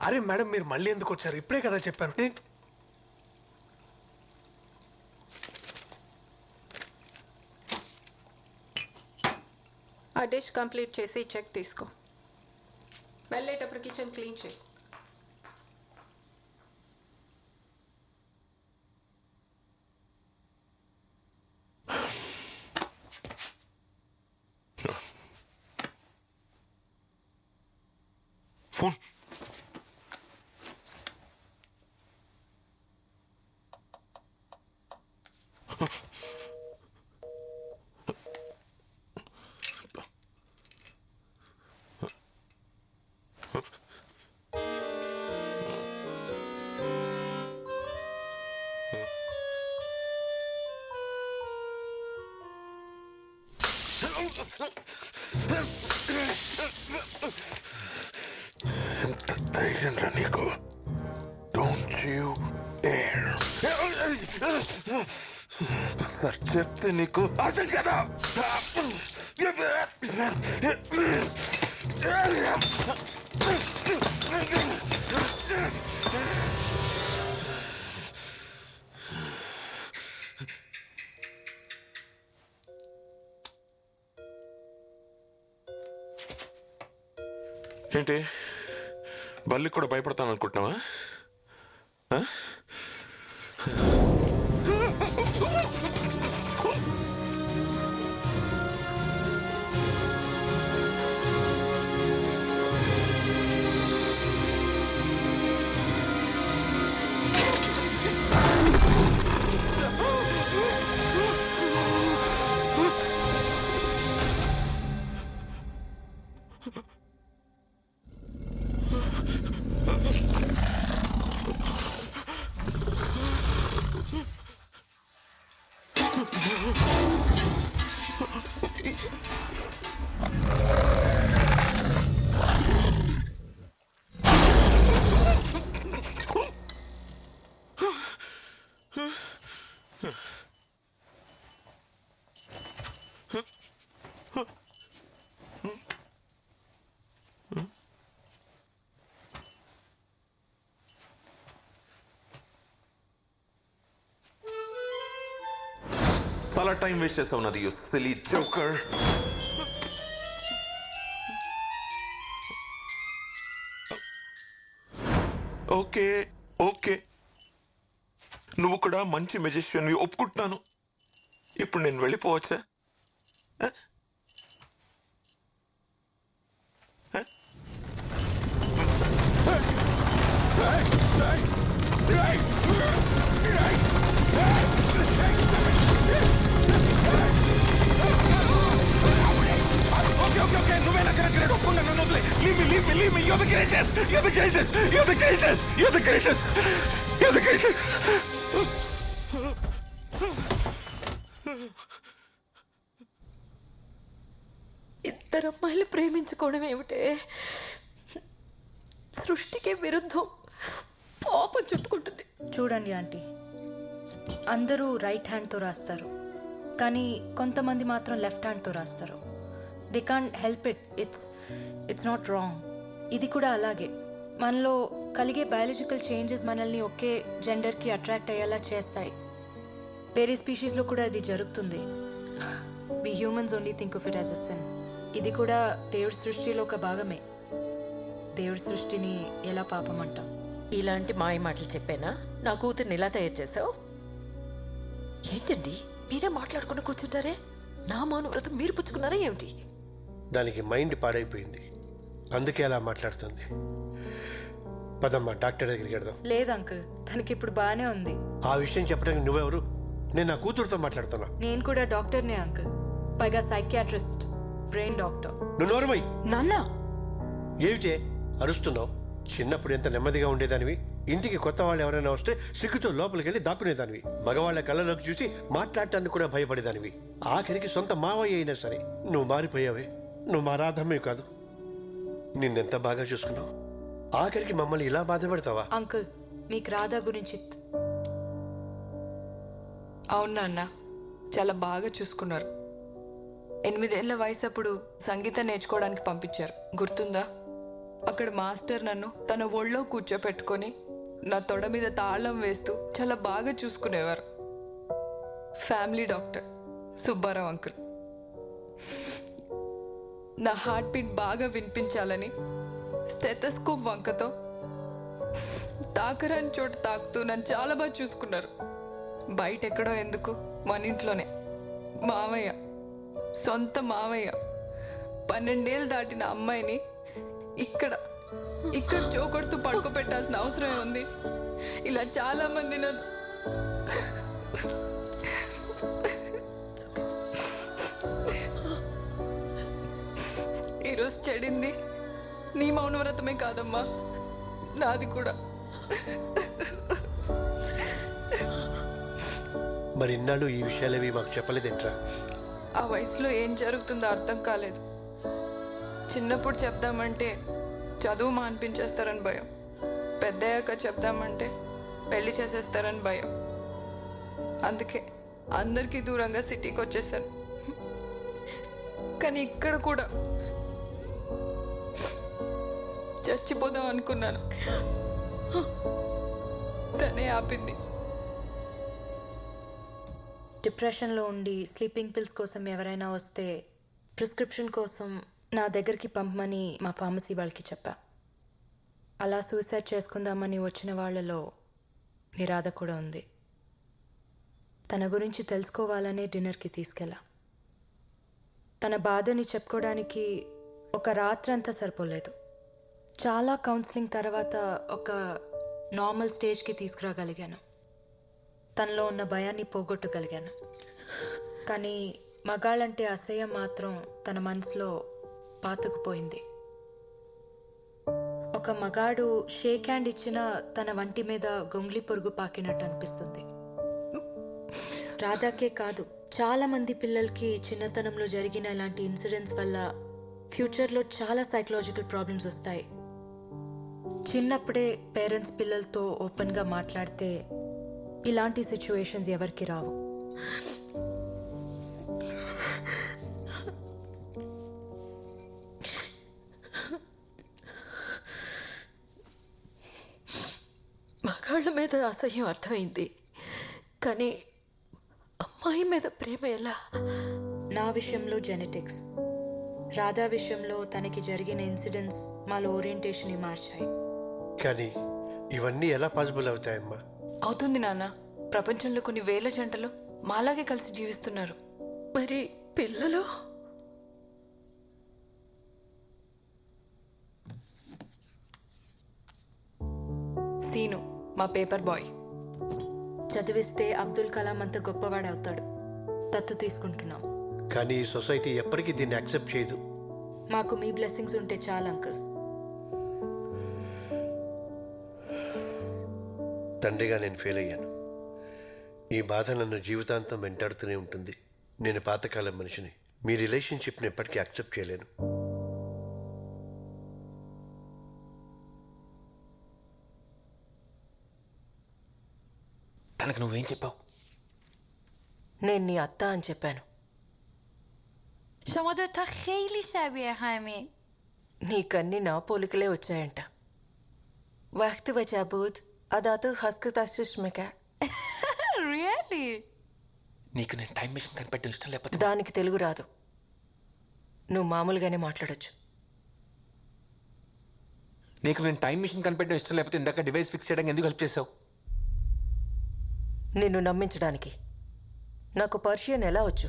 Speaker 4: అరే మేడం మీరు మళ్ళీ ఎందుకు వచ్చారు? ఇప్పుడే కదా చెప్పాను.
Speaker 9: ఆ డిష్ కంప్లీట్ చేసి చెక్ తీసుకో. వెళ్ళేటప్పుడు కిచెన్ క్లీన్ చేయి.
Speaker 11: ఫోన్. ఎంత ధైర్యం రా నీకు? Don't you dare. సార్ చెప్తే నీకు అర్థం కదా? ఏంటి బల్లికి కూడా భయపడతాను అనుకుంటున్నావా? చాలా టైం వేస్ట్ చేస్తావు నాది, you silly joker. Okay okay, నువ్వు కూడా మంచి మెజిషియన్ ఒప్పుకుంటున్నాను. ఇప్పుడు నేను వెళ్ళిపోవచ్చా? Leave me, you're the greatest! You're the greatest! You're the greatest! You're the greatest! You're the greatest!
Speaker 9: ఇద్దరు అమ్మాయిలు ప్రేమించుకోవడం ఏమిటే? సృష్టికి విరుద్ధం. పాపం చుట్టుకుంటుంది.
Speaker 1: చూడండి ఆంటీ, అందరూ రైట్ హ్యాండ్తో రాస్తారు, కానీ కొంతమంది మాత్రం లెఫ్ట్ హ్యాండ్తో రాస్తారు. They can't help it. It's not wrong. ఇది కూడా అలాగే. మనలో కలిగే బయాలజికల్ చేంజెస్ మనల్ని ఒకే జెండర్కి అట్రాక్ట్ అయ్యేలా చేస్తాయి. వేరే స్పీషీస్లో కూడా అది జరుగుతుంది. We humans only think of it as a sin. ఇది కూడా దేవుడి సృష్టిలో ఒక భాగమే. దేవుడి సృష్టిని ఎలా పాపం అంటాం?
Speaker 16: ఇలాంటి మాయ మాటలు చెప్పానా? నా కూతుర్ని ఇలా తయారు చేసావు ఏంటండి? మీరే మాట్లాడుకుని కూర్చుంటారే. నా మౌన వ్రతం మీరు పుచ్చుకున్నారా ఏమిటి?
Speaker 2: దానికి మైండ్ పాడైపోయింది. అందుకే అలా మాట్లాడుతుంది. పదమ్మా డాక్టర్ దగ్గరికి వెళ్దాం.
Speaker 1: లేదు అంకుల్, తనకి ఇప్పుడు బాగానే ఉంది.
Speaker 2: ఆ విషయం చెప్పడానికి నువ్వెవరు? నేను నా కూతురుతో మాట్లాడుతున్నా.
Speaker 1: నేను కూడా డాక్టర్నే అంకుల్, పైగా సైకియాట్రిస్ట్, బ్రెయిన్ డాక్టర్.
Speaker 2: నువ్వు నోరుమై.
Speaker 16: నాన్న
Speaker 2: ఏమిటే అరుస్తున్నావు? చిన్నప్పుడు ఎంత నెమ్మదిగా ఉండేదానివి. ఇంటికి కొత్త వాళ్ళు ఎవరైనా వస్తే సిగ్గుతో లోపలికి వెళ్ళి దాక్కునేదానివి. మగవాళ్ల కళ్ళలోకి చూసి మాట్లాడటానికి కూడా భయపడేదానివి. ఆఖరికి సొంత మావయ్య అయినా సరే. నువ్వు మారిపోయావే. నువ్వు మా రాధమ్మే కాదు. నిన్నెంత బాగా చూసుకున్నావు. ఆఖరికి మమ్మల్ని ఇలా బాధపడతావా?
Speaker 1: అంకుల్, మీకు రాధా గురించి
Speaker 10: అవును నాన్న, చాలా బాగా చూసుకున్నారు. 8 ఏళ్ల వయసు అప్పుడు సంగీతం నేర్చుకోవడానికి పంపించారు, గుర్తుందా? అక్కడ మాస్టర్ నన్ను తన ఒళ్ళో కూర్చోపెట్టుకొని నా తొడ మీద తాళం వేస్తూ చాలా బాగా చూసుకునేవారు. Family doctor Subbarao uncle. నా హార్ట్ బీట్ బాగా వినిపించాలని స్టెథోస్కోప్ వంకతో తాకరాని చోట తాకుతూ నన్ను చాలా బాగా చూసుకున్నారు. బయట ఎక్కడో ఎందుకు, మన ఇంట్లోనే. మావయ్య, సొంత మావయ్య 12 ఏళ్ళు దాటిన అమ్మాయిని ఇక్కడ చోకొడుతూ పడుకోబెట్టాల్సిన అవసరం ఉంది? ఇలా చాలా మంది నన్ను ఈరోజు చెడింది నీ మౌనవ్రతమే కాదమ్మా, నాది కూడా.
Speaker 2: మరి ఇన్నాళ్ళు ఈ విషయాలేవి మాకు చెప్పలేదేంట్రా?
Speaker 10: ఆ వయసులో ఏం జరుగుతుందో అర్థం కాలేదు. చిన్నప్పుడు చెప్దామంటే చదువు మాన్పించేస్తారని భయం, పెద్దయ్యాక చెప్దామంటే పెళ్లి చేసేస్తారని భయం. అందుకే అందరికీ దూరంగా సిటీకి వచ్చేసాను. కానీ ఇక్కడ కూడా చచ్చిపోదాం అనుకున్నాను, తనే ఆపింది.
Speaker 1: డిప్రెషన్లో ఉండి స్లీపింగ్ పిల్స్ కోసం ఎవరైనా వస్తే ప్రిస్క్రిప్షన్ కోసం నా దగ్గరికి పంపమని మా ఫార్మసీ వాళ్ళకి చెప్పా. అలా సూసైడ్ చేసుకుందామని వచ్చిన వాళ్ళలో నిరాధ కూడా ఉంది. తన గురించి తెలుసుకోవాలనే డిన్నర్కి తీసుకెళ్ళా. తన బాధని చెప్పుకోవడానికి ఒక రాత్రంతా సరిపోలేదు. చాలా కౌన్సిలింగ్ తర్వాత ఒక నార్మల్ స్టేజ్కి తీసుకురాగలిగాను. తనలో ఉన్న భయాన్ని పోగొట్టగలిగాను. కానీ మగాళ్ళంటే అసహ్యం మాత్రం తన మనసులో పాతుకుపోయింది. ఒక మగాడు షేక్ హ్యాండ్ ఇచ్చినా తన వంటి మీద గొంగ్లి పొరుగు పాకినట్టు అనిపిస్తుంది. రాధాకే కాదు, చాలా మంది పిల్లలకి చిన్నతనంలో జరిగిన ఇలాంటి ఇన్సిడెంట్స్ వల్ల ఫ్యూచర్లో చాలా సైకలాజికల్ ప్రాబ్లమ్స్ వస్తాయి. చిన్నప్పుడే పేరెంట్స్ పిల్లలతో ఓపెన్గా మాట్లాడితే ఇలాంటి సిచ్యువేషన్స్ ఎవరికి రావు.
Speaker 16: మగాళ్ళ మీద అసహ్యం అర్థమైంది, కానీ అమ్మాయి మీద ప్రేమ ఎలా?
Speaker 1: నా విషయంలో జెనెటిక్స్, రాధా విషయంలో తనకి జరిగిన ఇన్సిడెంట్స్ మాలో ఓరియంటేషన్ మార్చాయి.
Speaker 2: కానీ ఇవన్నీ ఎలా పాసిబుల్ అవుతాయమ్మా?
Speaker 10: అవుతుంది నాన్న. ప్రపంచంలో కొన్ని వేల జంటలు మాలాగే కలిసి జీవిస్తున్నారు.
Speaker 16: మరి పిల్లలు?
Speaker 10: సీను మా పేపర్ బాయ్.
Speaker 1: చదివిస్తే అబ్దుల్ కలాం అంత గొప్పవాడవుతాడు. దత్తు తీసుకుంటున్నాం.
Speaker 2: కానీ ఈ సొసైటీ ఎప్పటికీ దీన్ని యాక్సెప్ట్ చేయదు.
Speaker 1: మాకు మీ బ్లెస్సింగ్స్ ఉంటే చాలు అంకుల్.
Speaker 2: తండ్రిగా నేను ఫెయిల్ అయ్యాను. ఈ బాధ నన్ను జీవితాంతం వెంటాడుతూనే ఉంటుంది. నేను పాతకాలం మనిషిని. మీ రిలేషన్షిప్ని ఎప్పటికీ యాక్సెప్ట్ చేయలేను.
Speaker 14: తనకు నువ్వేం చెప్పావు?
Speaker 16: నేను నీ అత్త అని చెప్పాను.
Speaker 3: شما دوتا خیلی شبیه همین.
Speaker 16: నీకన్నీ నా పోలికలే వచ్చాయంట. వక్తి వచ్చా బూత్ అదాతో హస్కు తస్సుష్మిక.
Speaker 3: Really?
Speaker 14: నీకు నేను టైం మిషన్ కనిపెట్టడం ఇష్టం లేకపోతే
Speaker 16: దానికి తెలుగు రాదు. నువ్వు మామూలుగానే మాట్లాడొచ్చు.
Speaker 12: నీకు నేను టైం మిషన్ కనిపెట్టడం ఇష్టం లేకపోతే ఇందాక డివైస్ ఫిక్స్ చేయడానికి ఎందుకు హెల్ప్ చేసావు?
Speaker 16: నిన్ను నమ్మించడానికి. నాకు పర్షియన్ ఎలా వచ్చు?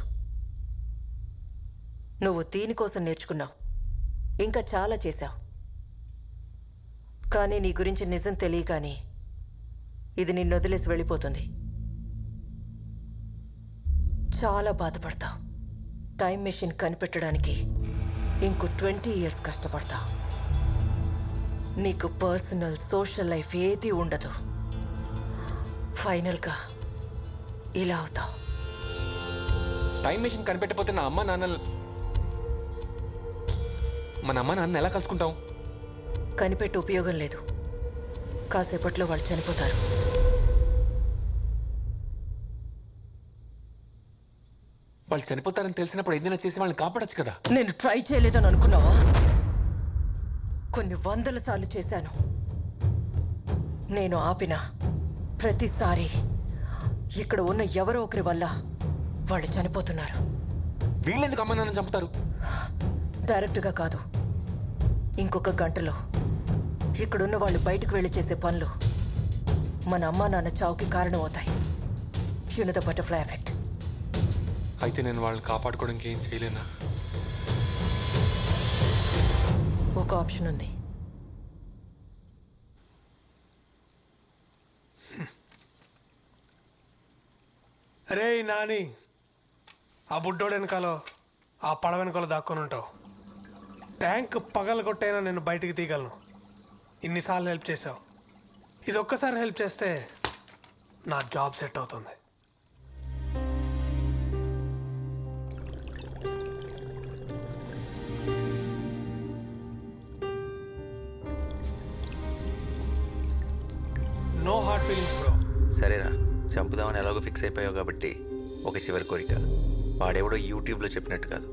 Speaker 16: నువ్వు దీనికోసం నేర్చుకున్నావు, ఇంకా చాలా చేశావు. కానీ నీ గురించి నిజం తెలియగానే ఇది నిన్ను వదిలేసి వెళ్ళిపోతుంది. చాలా బాధపడతావు. టైం మెషిన్ కనిపెట్టడానికి ఇంకో 20 years కష్టపడతావు. నీకు పర్సనల్ సోషల్ లైఫ్ ఏదీ ఉండదు. ఫైనల్గా ఇలా అవుతావు.
Speaker 12: టైం మెషిన్ కనిపెట్టకపోతే నా అమ్మ నాన్న మన అమ్మ నాన్న ఎలా కలుసుకుంటాం?
Speaker 16: కనిపెట్టి ఉపయోగం లేదు. కాసేపట్లో వాళ్ళు చనిపోతారు.
Speaker 12: వాళ్ళు చనిపోతారని తెలిసినప్పుడు ఏదైనా చేసి వాళ్ళని కాపాడచ్చు కదా.
Speaker 16: నేను ట్రై చేయలేదని అనుకున్నావా? కొన్ని 100 సార్లు చేశాను. నేను ఆపిన ప్రతిసారి ఇక్కడ ఉన్న ఎవరో ఒకరి వల్ల వాళ్ళు చనిపోతున్నారు.
Speaker 12: వీళ్ళెందుకు అమ్మ నాన్న చంపుతారు?
Speaker 16: డైరెక్ట్గా కాదు, ఇంకొక గంటలో ఇక్కడున్న వాళ్ళు బయటకు వెళ్ళి చేసే పనులు మన అమ్మా నాన్న చావుకి కారణమవుతాయి. You know the butterfly effect.
Speaker 12: అయితే నేను వాళ్ళని కాపాడుకోవడానికి ఏం చేయలేనా?
Speaker 16: ఒక ఆప్షన్ ఉంది.
Speaker 4: అరే నాని, ఆ బుడ్డోడు వెనకాలో ఆ పడవ వెనకాల దాక్కొని ఉంటావు. ట్యాంక్ పగలగొట్టైనా నేను బయటికి తీయగలను. ఇన్నిసార్లు హెల్ప్ చేసావు. ఇది ఒక్కసారి హెల్ప్ చేస్తే నా జాబ్ సెట్ అవుతుంది. No heart feelings bro.
Speaker 5: సరేరా, చంపుదామని ఎలాగో ఫిక్స్ అయిపోయావు కాబట్టి ఒక చివరి కోరిక. వాడెవడో యూట్యూబ్లో చెప్పినట్టు కాదు,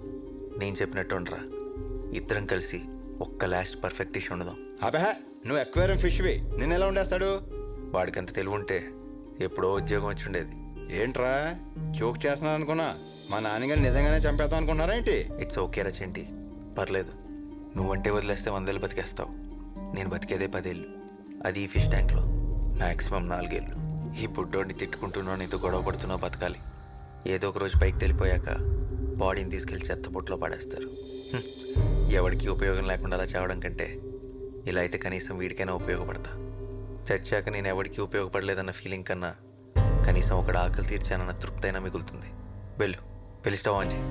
Speaker 5: నేను చెప్పినట్టు ఉండరా. ఇద్దరం కలిసి ఒక్క లాస్ట్ పర్ఫెక్ట్ డిష్ ఉండదాం.
Speaker 14: అబహ, నువ్వు అక్వేరియం ఫిష్వి, నిన్ను ఎలా ఉండేస్తాడు?
Speaker 5: వాడికి అంత తెలివి ఉంటే ఎప్పుడో ఉద్యోగం వచ్చి ఉండేది.
Speaker 14: ఏంట్రా జోక్ చేస్తున్నాను అనుకున్నా? మా నాన్నగారు నిజంగానే చంపేద్దాం అనుకున్నారా ఏంటి?
Speaker 5: ఇట్స్ ఓకే రా చెంటి, పర్లేదు. నువ్వంటే వదిలేస్తే 100 ఏళ్ళు బతికేస్తావు. నేను బతికేదే 10 ఏళ్ళు, అది ఈ ఫిష్ ట్యాంక్లో. మ్యాక్సిమం 4 ఏళ్ళు. ఈ బుడ్డోడిని తిట్టుకుంటున్నావు, నీతో గొడవ పడుతున్నావు, బతకాలి. ఏదో ఒక రోజు పైకి తెలిపోయాక బాడీని తీసుకెళ్లి చెత్తపుట్లో పడేస్తారు. ఎవరికి ఉపయోగం లేకుండా అలా చావడం కంటే ఇలా అయితే కనీసం వీడికైనా ఉపయోగపడతా. చచ్చాక నేను ఎవరికి ఉపయోగపడలేదన్న ఫీలింగ్ కన్నా కనీసం ఒకటి ఆకలి తీర్చానన్న తృప్తి అయినా మిగులుతుంది. వెళ్ళు, వెళ్ళి స్టవ్ ఆన్ చేయి.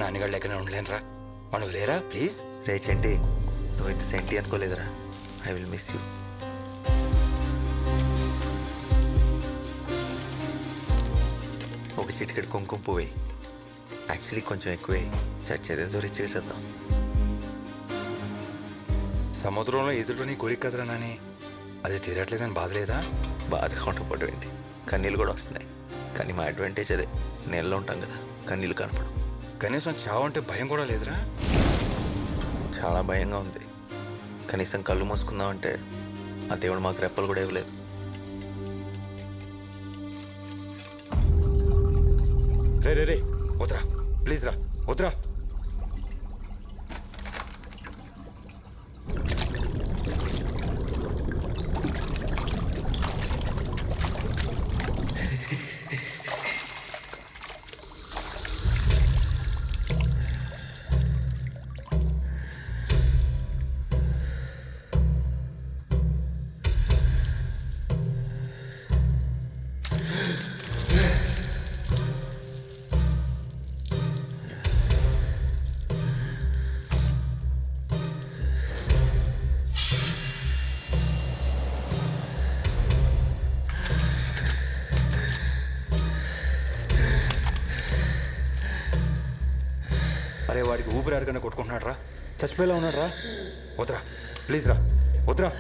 Speaker 14: నాన్నగారు లెక్కనే ఉండలేనురా, మనం లేరా ప్లీజ్.
Speaker 5: రే చెంటి, నువ్వు ఇంత సెంటి అనుకోలేదురా. I will miss you. ఒక చిటికెడు కుంకుమ పువ్వే, యాక్చువల్లీ కొంచెం ఎక్కువే, చచ్చేదేదో రిచ్ చేసేద్దాం.
Speaker 14: సముద్రంలో ఎదురుని కోరిక కదరా నాని, అది తీరట్లేదని బాధ లేదా?
Speaker 5: బాధగా ఉండకపోవడం ఏంటి, కన్నీళ్ళు కూడా వస్తున్నాయి. కానీ మా అడ్వాంటేజ్ అదే, నీళ్ళలో ఉంటాం కదా, కన్నీళ్ళు కనపడం.
Speaker 14: కనీసం చావు అంటే భయం కూడా లేదురా?
Speaker 5: చాలా భయంగా ఉంది. కనీసం కళ్ళు మూసుకుందామంటే ఆ దేవుడు మాకు రెప్పలు కూడా ఇవ్వలేదు.
Speaker 14: రే రే రే, వద్దురా ప్లీజ్ రా, వద్దురా. అరే వాడికి ఊపిరి ఆడకన్నా కొట్టుకుంటున్నాడు రా, చచ్చిపోయేలా ఉన్నాడు రా. వద్దురా ప్లీజ్ రా, వద్దురా.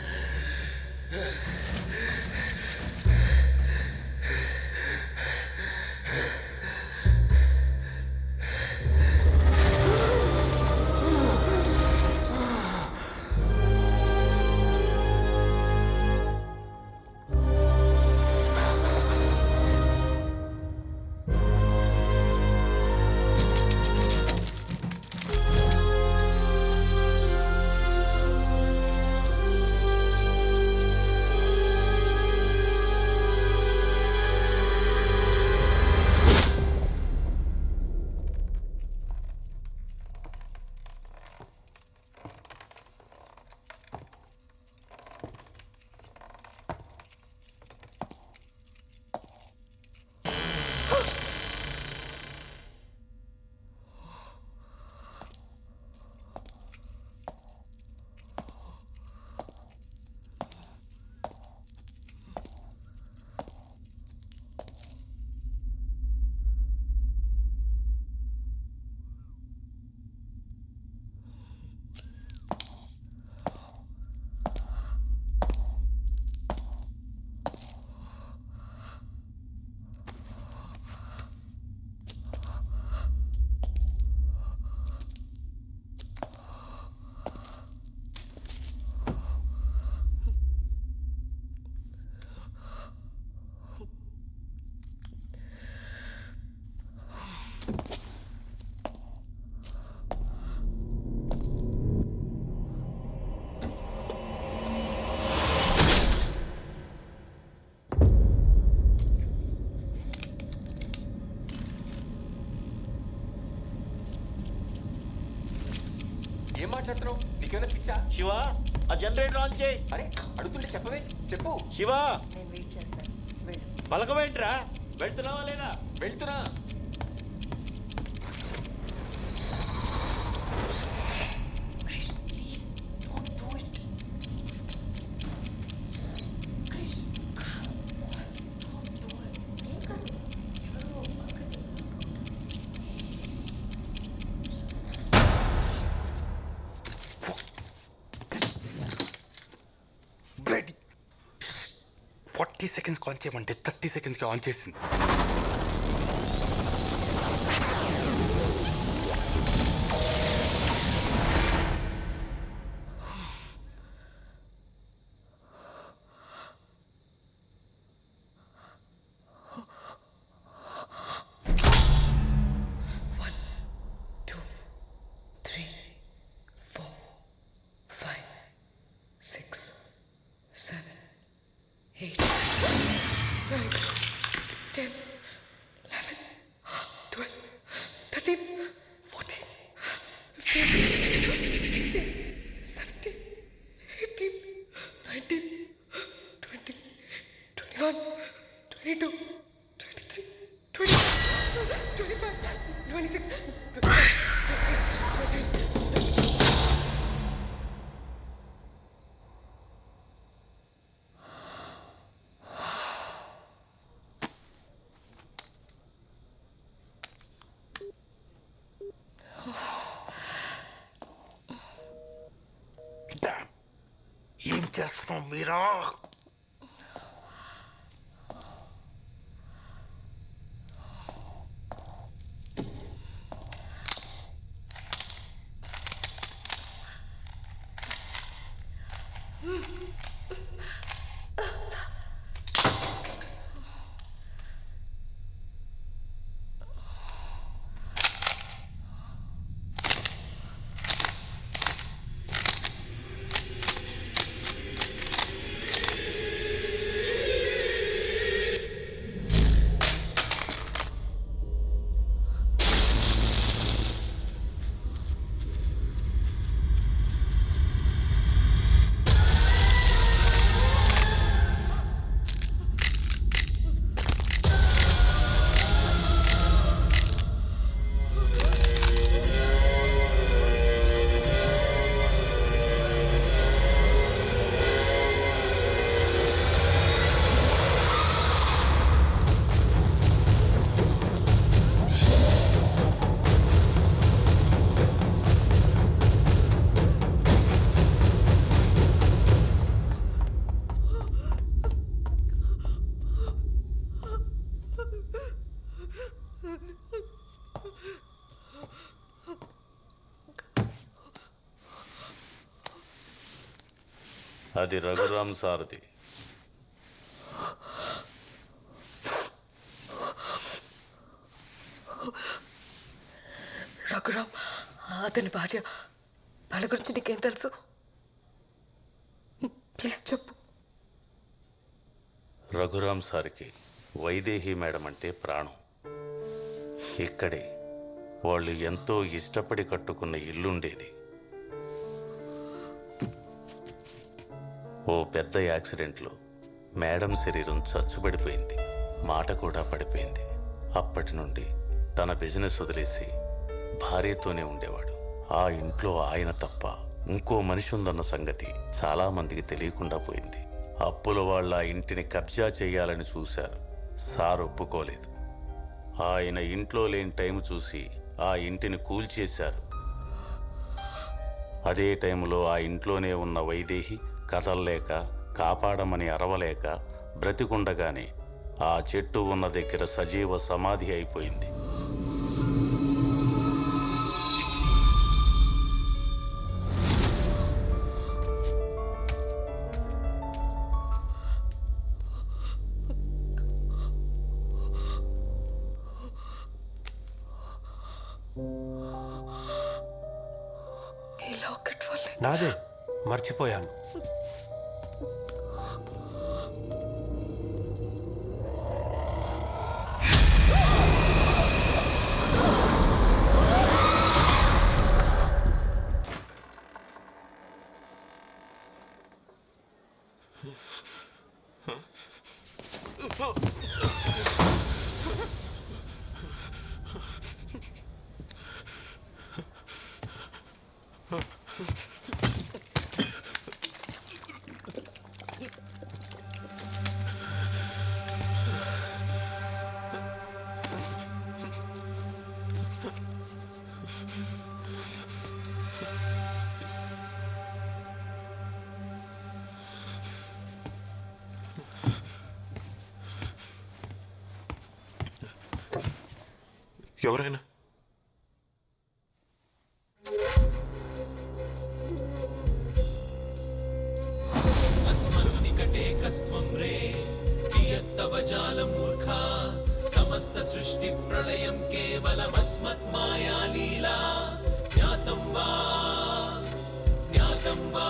Speaker 12: ఏం మాట్లాడుతున్నావు? నీకేమైనా పిచ్చా?
Speaker 8: శివ ఆ జనరేటర్ ఆన్ చేయి.
Speaker 12: అరే అడుగుతుంటే చెప్పవే, చెప్పు.
Speaker 8: శివ
Speaker 16: నేను వెయిట్ చేస్తాను. వెళ్ళు.
Speaker 8: పలకమేంట్రా? వెళ్తున్నావా లేదా?
Speaker 12: వెళ్తున్నా.
Speaker 6: బ్లడీ 40 సెకండ్స్ ఆన్ చేయమంటే 30 సెకండ్స్కి ఆన్ చేసింది. ఏం చేస్తున్నావు మీరా?
Speaker 8: అది రఘురామ్ సారథి.
Speaker 7: రఘురామ్ అతని భార్య, వాళ్ళ గురించి నీకేం తెలుసు? ప్లీజ్ చెప్పు.
Speaker 8: రఘురామ్ సార్కి వైదేహి మేడం అంటే ప్రాణం. ఇక్కడే వాళ్ళు ఎంతో ఇష్టపడి కట్టుకున్న ఇల్లుండేది. ఓ పెద్ద యాక్సిడెంట్లో మేడం శరీరం చచ్చుబడిపోయింది, మాట కూడా పడిపోయింది. అప్పటి నుండి తన బిజినెస్ వదిలేసి భార్యతోనే ఉండేవాడు. ఆ ఇంట్లో ఆయన తప్ప ఇంకో మనిషి ఉందన్న సంగతి చాలా మందికి తెలియకుండా పోయింది. అప్పుల వాళ్ళ ఇంటిని కబ్జా చేయాలని చూశారు. సార్ ఒప్పుకోలేదు. ఆయన ఇంట్లో లేని టైం చూసి ఆ ఇంటిని కూల్చేశారు. అదే టైంలో ఆ ఇంట్లోనే ఉన్న వైదేహి కదల్లేక, కాపాడమని అరవలేక బ్రతికుండగానే ఆ చెట్టు ఉన్న దగ్గర సజీవ సమాధి అయిపోయింది.
Speaker 4: నాదే, మర్చిపోయాను.
Speaker 11: ఎవరైనా
Speaker 17: अस्मन्निकटे कस्त्वं रे कियत्तव जालमूर्खा समस्त सृष्टि प्रलयं केवलमस्मत् माया लीला ज्ञातं वा ज्ञातं वा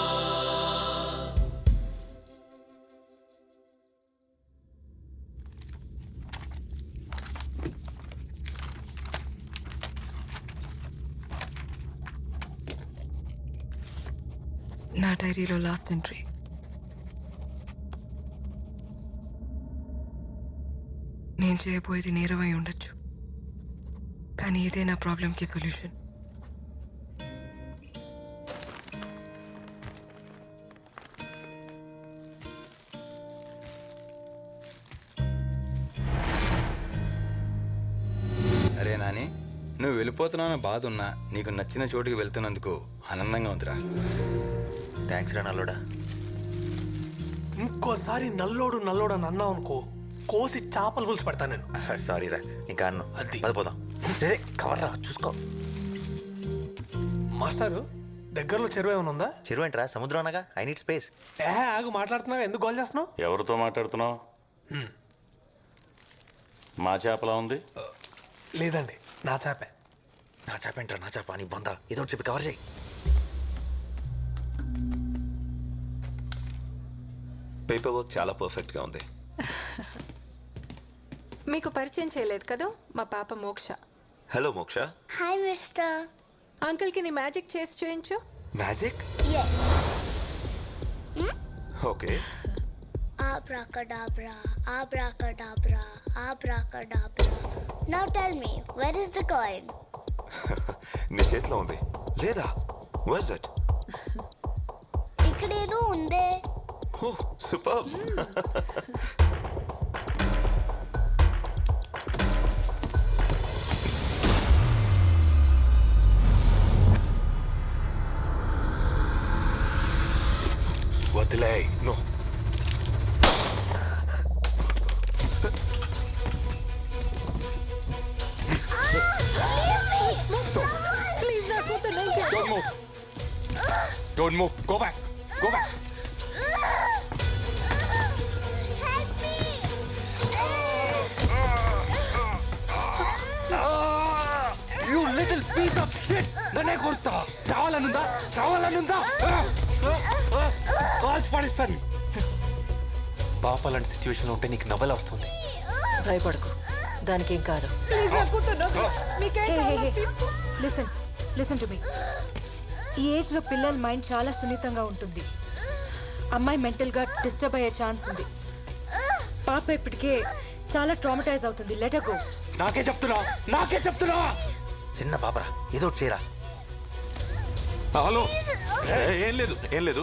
Speaker 7: నా డైరీలో లాస్ట్ ఎంట్రీ. నేను చేయబోయేది నేరమై ఉండొచ్చు, కానీ ఇదే నా ప్రాబ్లంకి సొల్యూషన్.
Speaker 14: అరే నాని, నువ్వు వెళ్ళిపోతున్నావు బాధ ఉన్నా నీకు నచ్చిన చోటుకి వెళ్తున్నందుకు ఆనందంగా ఉందిరా.
Speaker 5: థ్యాంక్స్ రా నల్లోడా.
Speaker 4: ఇంకోసారి నల్లోడు నల్లోడు అని అన్నావు అనుకో, కోసి చేపలు పులుసు పెడతాను నేను.
Speaker 5: సారీ రా, ఇంకా అన్ను పదిపోదాం. కవర్ రా, చూసుకో.
Speaker 4: మాస్టారు, దగ్గరలో చెరువు ఏమైనా ఉందా?
Speaker 5: చెరువు ఏంట్రా, సముద్రం అనగా. I need space.
Speaker 4: ఆగు, మాట్లాడుతున్నావు, ఎందుకు గోల్ చేస్తున్నావు?
Speaker 8: ఎవరితో మాట్లాడుతున్నావు? మా చేపలా ఉంది?
Speaker 4: లేదండి, నా చేపే.
Speaker 5: నా చేప ఏంట్రా, నా చేప నీ బొంద. ఏదో ఒకటి చెప్పి కవర్ చేయి.
Speaker 11: పేపర్ వర్క్ చాలా పర్ఫెక్ట్ గా ఉంది.
Speaker 9: మీకు పరిచయం చేయలేదు కదా, మా పాప మోక్ష.
Speaker 11: హలో మోక్ష.
Speaker 3: Hi mister.
Speaker 9: అంకుల్ కి నీ మ్యాజిక్ చేసి చూయించు.
Speaker 11: Magic? Okay.
Speaker 3: Abracadabra, abracadabra, abracadabra. Now tell me, where is the coin?
Speaker 11: నీ చేతిలో ఉంది లేదా? Where's it?
Speaker 3: ఇక్కడేదో ఉందే.
Speaker 11: Oh, superb.
Speaker 6: వదిలే.
Speaker 11: No.
Speaker 9: Please, నా కూతురు नहीं क्या?
Speaker 6: Don't move. Don't move. Go back. Go back.
Speaker 17: You little piece of shit!
Speaker 6: నన్నే కొడతావా? చావాలనుందా? చావాలనుందా? కాల్చి పడిస్తాను. పాప లాంటి సిచ్యువేషన్ ఉంటే నీకు నవ్వలా వస్తుంది.
Speaker 16: భయపడకు, దానికేం కాదు.
Speaker 9: Please, నా కూతురు
Speaker 1: లిసన్ టు మీ. ఈ ఏజ్ లో పిల్లల మైండ్ చాలా సున్నితంగా ఉంటుంది. అమ్మాయి మెంటల్ గా డిస్టర్బ్ అయ్యే ఛాన్స్ ఉంది. పాప ఇప్పటికే చాలా ట్రామటైజ్ అవుతుంది. Let her go.
Speaker 6: నాకే చెప్తున్నా.
Speaker 5: చిన్న పాపరా, ఏదో ఒకటి చేయరా.
Speaker 11: హలో, ఏం లేదు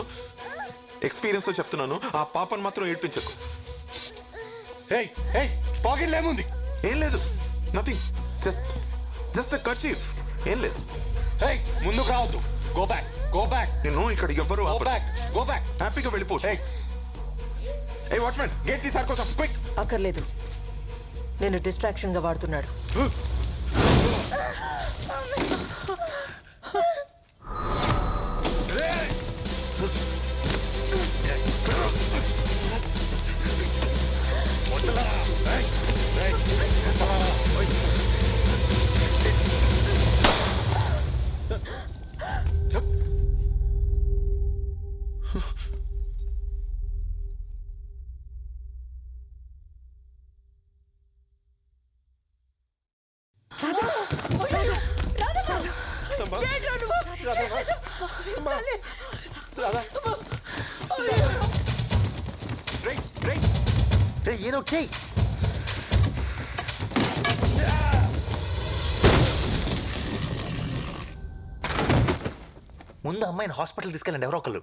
Speaker 11: ఎక్స్పీరియన్స్ తో చెప్తున్నాను. ఆ పాపను మాత్రం ఏడ్పించకు.
Speaker 6: పాకెట్ ఏముంది?
Speaker 11: ఏం లేదు, నథింగ్, జస్ట్ కర్చీఫ్. ఏం లేదు.
Speaker 6: ముందుకు రావద్దు. Go back.
Speaker 11: నేను ఇక్కడ ఎవ్వరు
Speaker 6: గో బ్యాక్.
Speaker 11: హ్యాపీగా వెళ్ళిపో. ఏ వాచ్మెన్, గేట్ తీసారు కోసం క్విక్.
Speaker 16: అక్కర్లేదు, నేను డిస్ట్రాక్షన్ గా వాడుతున్నాడు.
Speaker 5: ఏదో చెయ్యి. ముందు అమ్మాయిని హాస్పిటల్ తీసుకెళ్ళండి ఎవరో ఒకళ్ళు.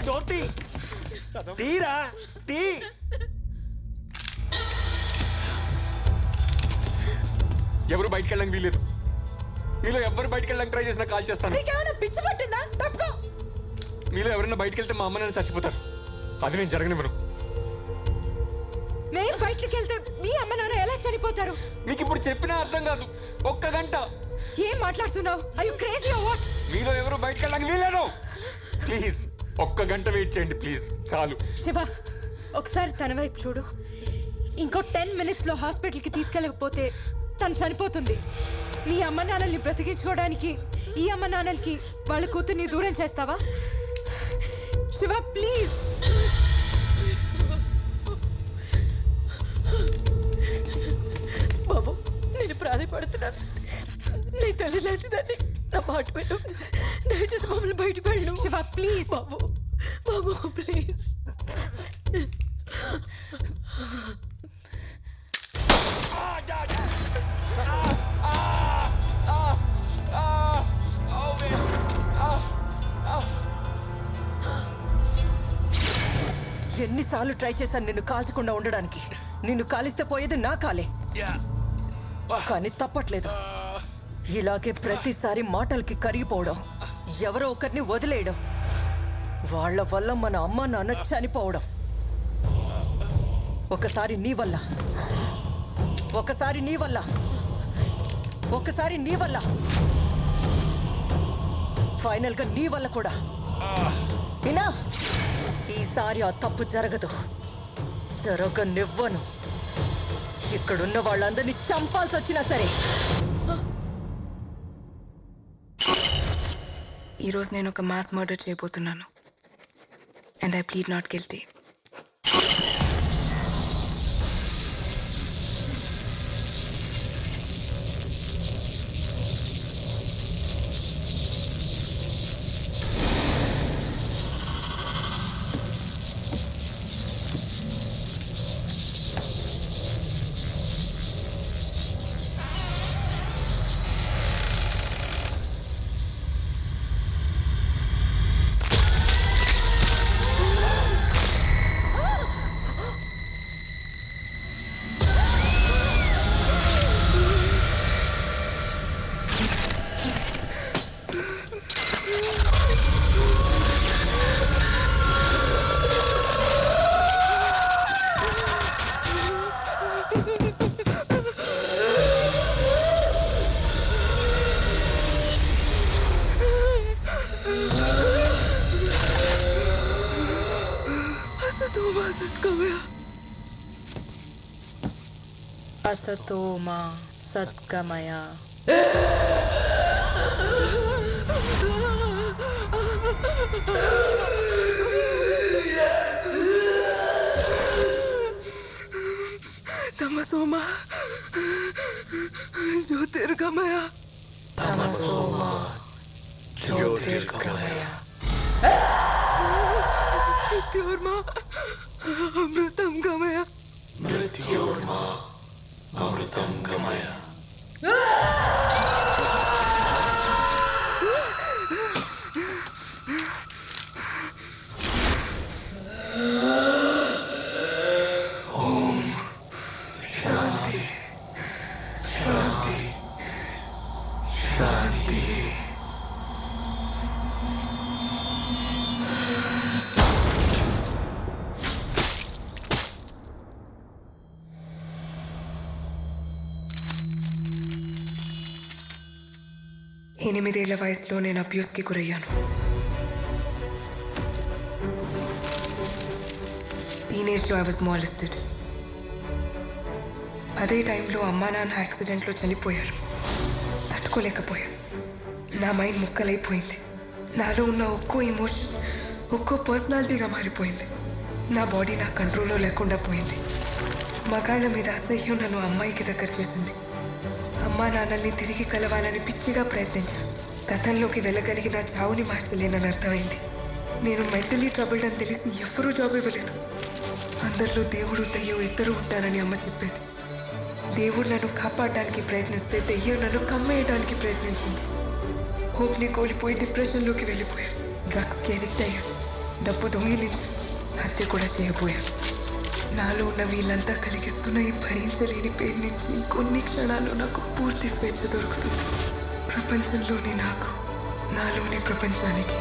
Speaker 8: డోర్ తీరా తీ.
Speaker 6: ఎవరు బయటికి వెళ్ళడానికి వీలేదు. మీలో ఎవరు బయటికి వెళ్ళడానికి ట్రై చేసినా కాల్ చేస్తాను.
Speaker 9: నీకేమైనా పిచ్చి పట్టిందా? తప్పుకో.
Speaker 6: మీలో ఎవరైనా బయటికి వెళ్తే మా అమ్మ నన్ను చచ్చిపోతారు.
Speaker 12: అది నేను జరగనివ్వను.
Speaker 1: నేను బయటికి వెళ్తే మీ అమ్మ నాన్న ఎలా చనిపోతారు?
Speaker 12: మీకు ఇప్పుడు చెప్పినా అర్థం కాదు. ఒక్క గంట.
Speaker 1: ఏం మాట్లాడుతున్నావు? Are you crazy or what?
Speaker 12: మీలో ఎవరు బయటకు వెళ్ళడానికి వీలేదు. ప్లీజ్ ఒక్క గంట వెయిట్ చేయండి ప్లీజ్, చాలు.
Speaker 1: శివ, ఒకసారి తన వైపు చూడు. ఇంకో 10 minutes లో హాస్పిటల్కి తీసుకెళ్ళకపోతే తను చనిపోతుంది. నీ అమ్మ నాన్నల్ని బ్రతికించుకోవడానికి ఈ అమ్మ నాన్నలకి వాళ్ళ కూతుర్ని దూరం చేస్తావా? శివ ప్లీజ్.
Speaker 16: బాబు, నేను ప్రాధాయపడుతున్నాను. నీ తల్లి లాంటిదాన్ని, నా మాట పెట్టు. దయచేసి మమ్మల్ని బయటకు వెళ్ళు.
Speaker 1: Shiva please.
Speaker 16: Babu Babu please. ఎన్నిసార్లు ట్రై చేశాను నిన్ను కాల్చకుండా ఉండడానికి. నిన్ను కాలిస్తే పోయేది నా కాలే, కానీ తప్పట్లేదు. ఇలాగే ప్రతిసారి మాటలకి కరిగిపోవడం, ఎవరో ఒకరిని వదిలేయడం, వాళ్ళ వల్ల మన అమ్మ నాన్న చనిపోవడం. ఒకసారి నీ వల్ల, ఒకసారి నీ వల్ల, ఒకసారి నీ వల్ల, ఫైనల్ గా నీ వల్ల కూడా. వినా, ఈసారి ఆ తప్పు జరగదు, జరగనివ్వను. ఇక్కడున్న వాళ్ళందరినీ చంపాల్సి వచ్చినా సరే.
Speaker 10: ఈరోజు నేను ఒక మాస్ మర్డర్ చేయబోతున్నాను. And I plead not guilty.
Speaker 1: असतो मा सद्गमय.
Speaker 7: तमसो मा ज्योतिर्गमय.
Speaker 1: तमसो मा ज्योतिर्गमय.
Speaker 7: मृत्योर्मा अमृतं गमय.
Speaker 17: मृत्योर्मा अमृतं गमय. ओम शांति शांति शांति.
Speaker 10: ఎనిమిదేళ్ల వయసులో నేను అబ్యూస్కి గురయ్యాను. టీనేజ్లో ఐ వాజ్ మాలెస్టెడ్. అదే టైంలో అమ్మా నాన్న యాక్సిడెంట్లో చనిపోయారు. తట్టుకోలేకపోయాను. నా మైండ్ ముక్కలైపోయింది. నాలో ఉన్న ఒక్కో ఎమోషన్ ఒక్కో పర్సనాలిటీగా మారిపోయింది. నా బాడీ నా కంట్రోల్లో లేకుండా పోయింది. మగాళ్ళ మీద అసహ్యం నన్ను అమ్మాయికి దగ్గర చేసింది. అమ్మా నాన్నల్ని తిరిగి కలవాలని పిచ్చిగా ప్రయత్నించాను. గతంలోకి వెళ్ళగలిగిన చావుని మార్చలేనని అర్థమైంది. నేను మెంటలీ ట్రబుల్డ్ అని తెలిసి ఎవ్వరూ జాబ్ ఇవ్వలేదు. అందరిలో దేవుడు దెయ్యం ఇద్దరు ఉంటారని అమ్మ చెప్పేది. దేవుడు నన్ను కాపాడడానికి ప్రయత్నిస్తే దెయ్యం నన్ను కమ్మేయడానికి ప్రయత్నించింది. హోప్ని కోల్పోయి డిప్రెషన్లోకి వెళ్ళిపోయాను. డ్రగ్స్కి అడిక్ట్ అయ్యాను. డబ్బు దొంగిలించి హత్య కూడా చేయబోయాను. నాలో ఉన్న వీళ్ళంతా కలిగిస్తున్న ఈ భరించలేని పేరు నుంచి కొన్ని క్షణాల్లో నాకు పూర్తి స్వేచ్ఛ దొరుకుతుంది. ప్రపంచంలోని నాకు, నాలోని ప్రపంచానికి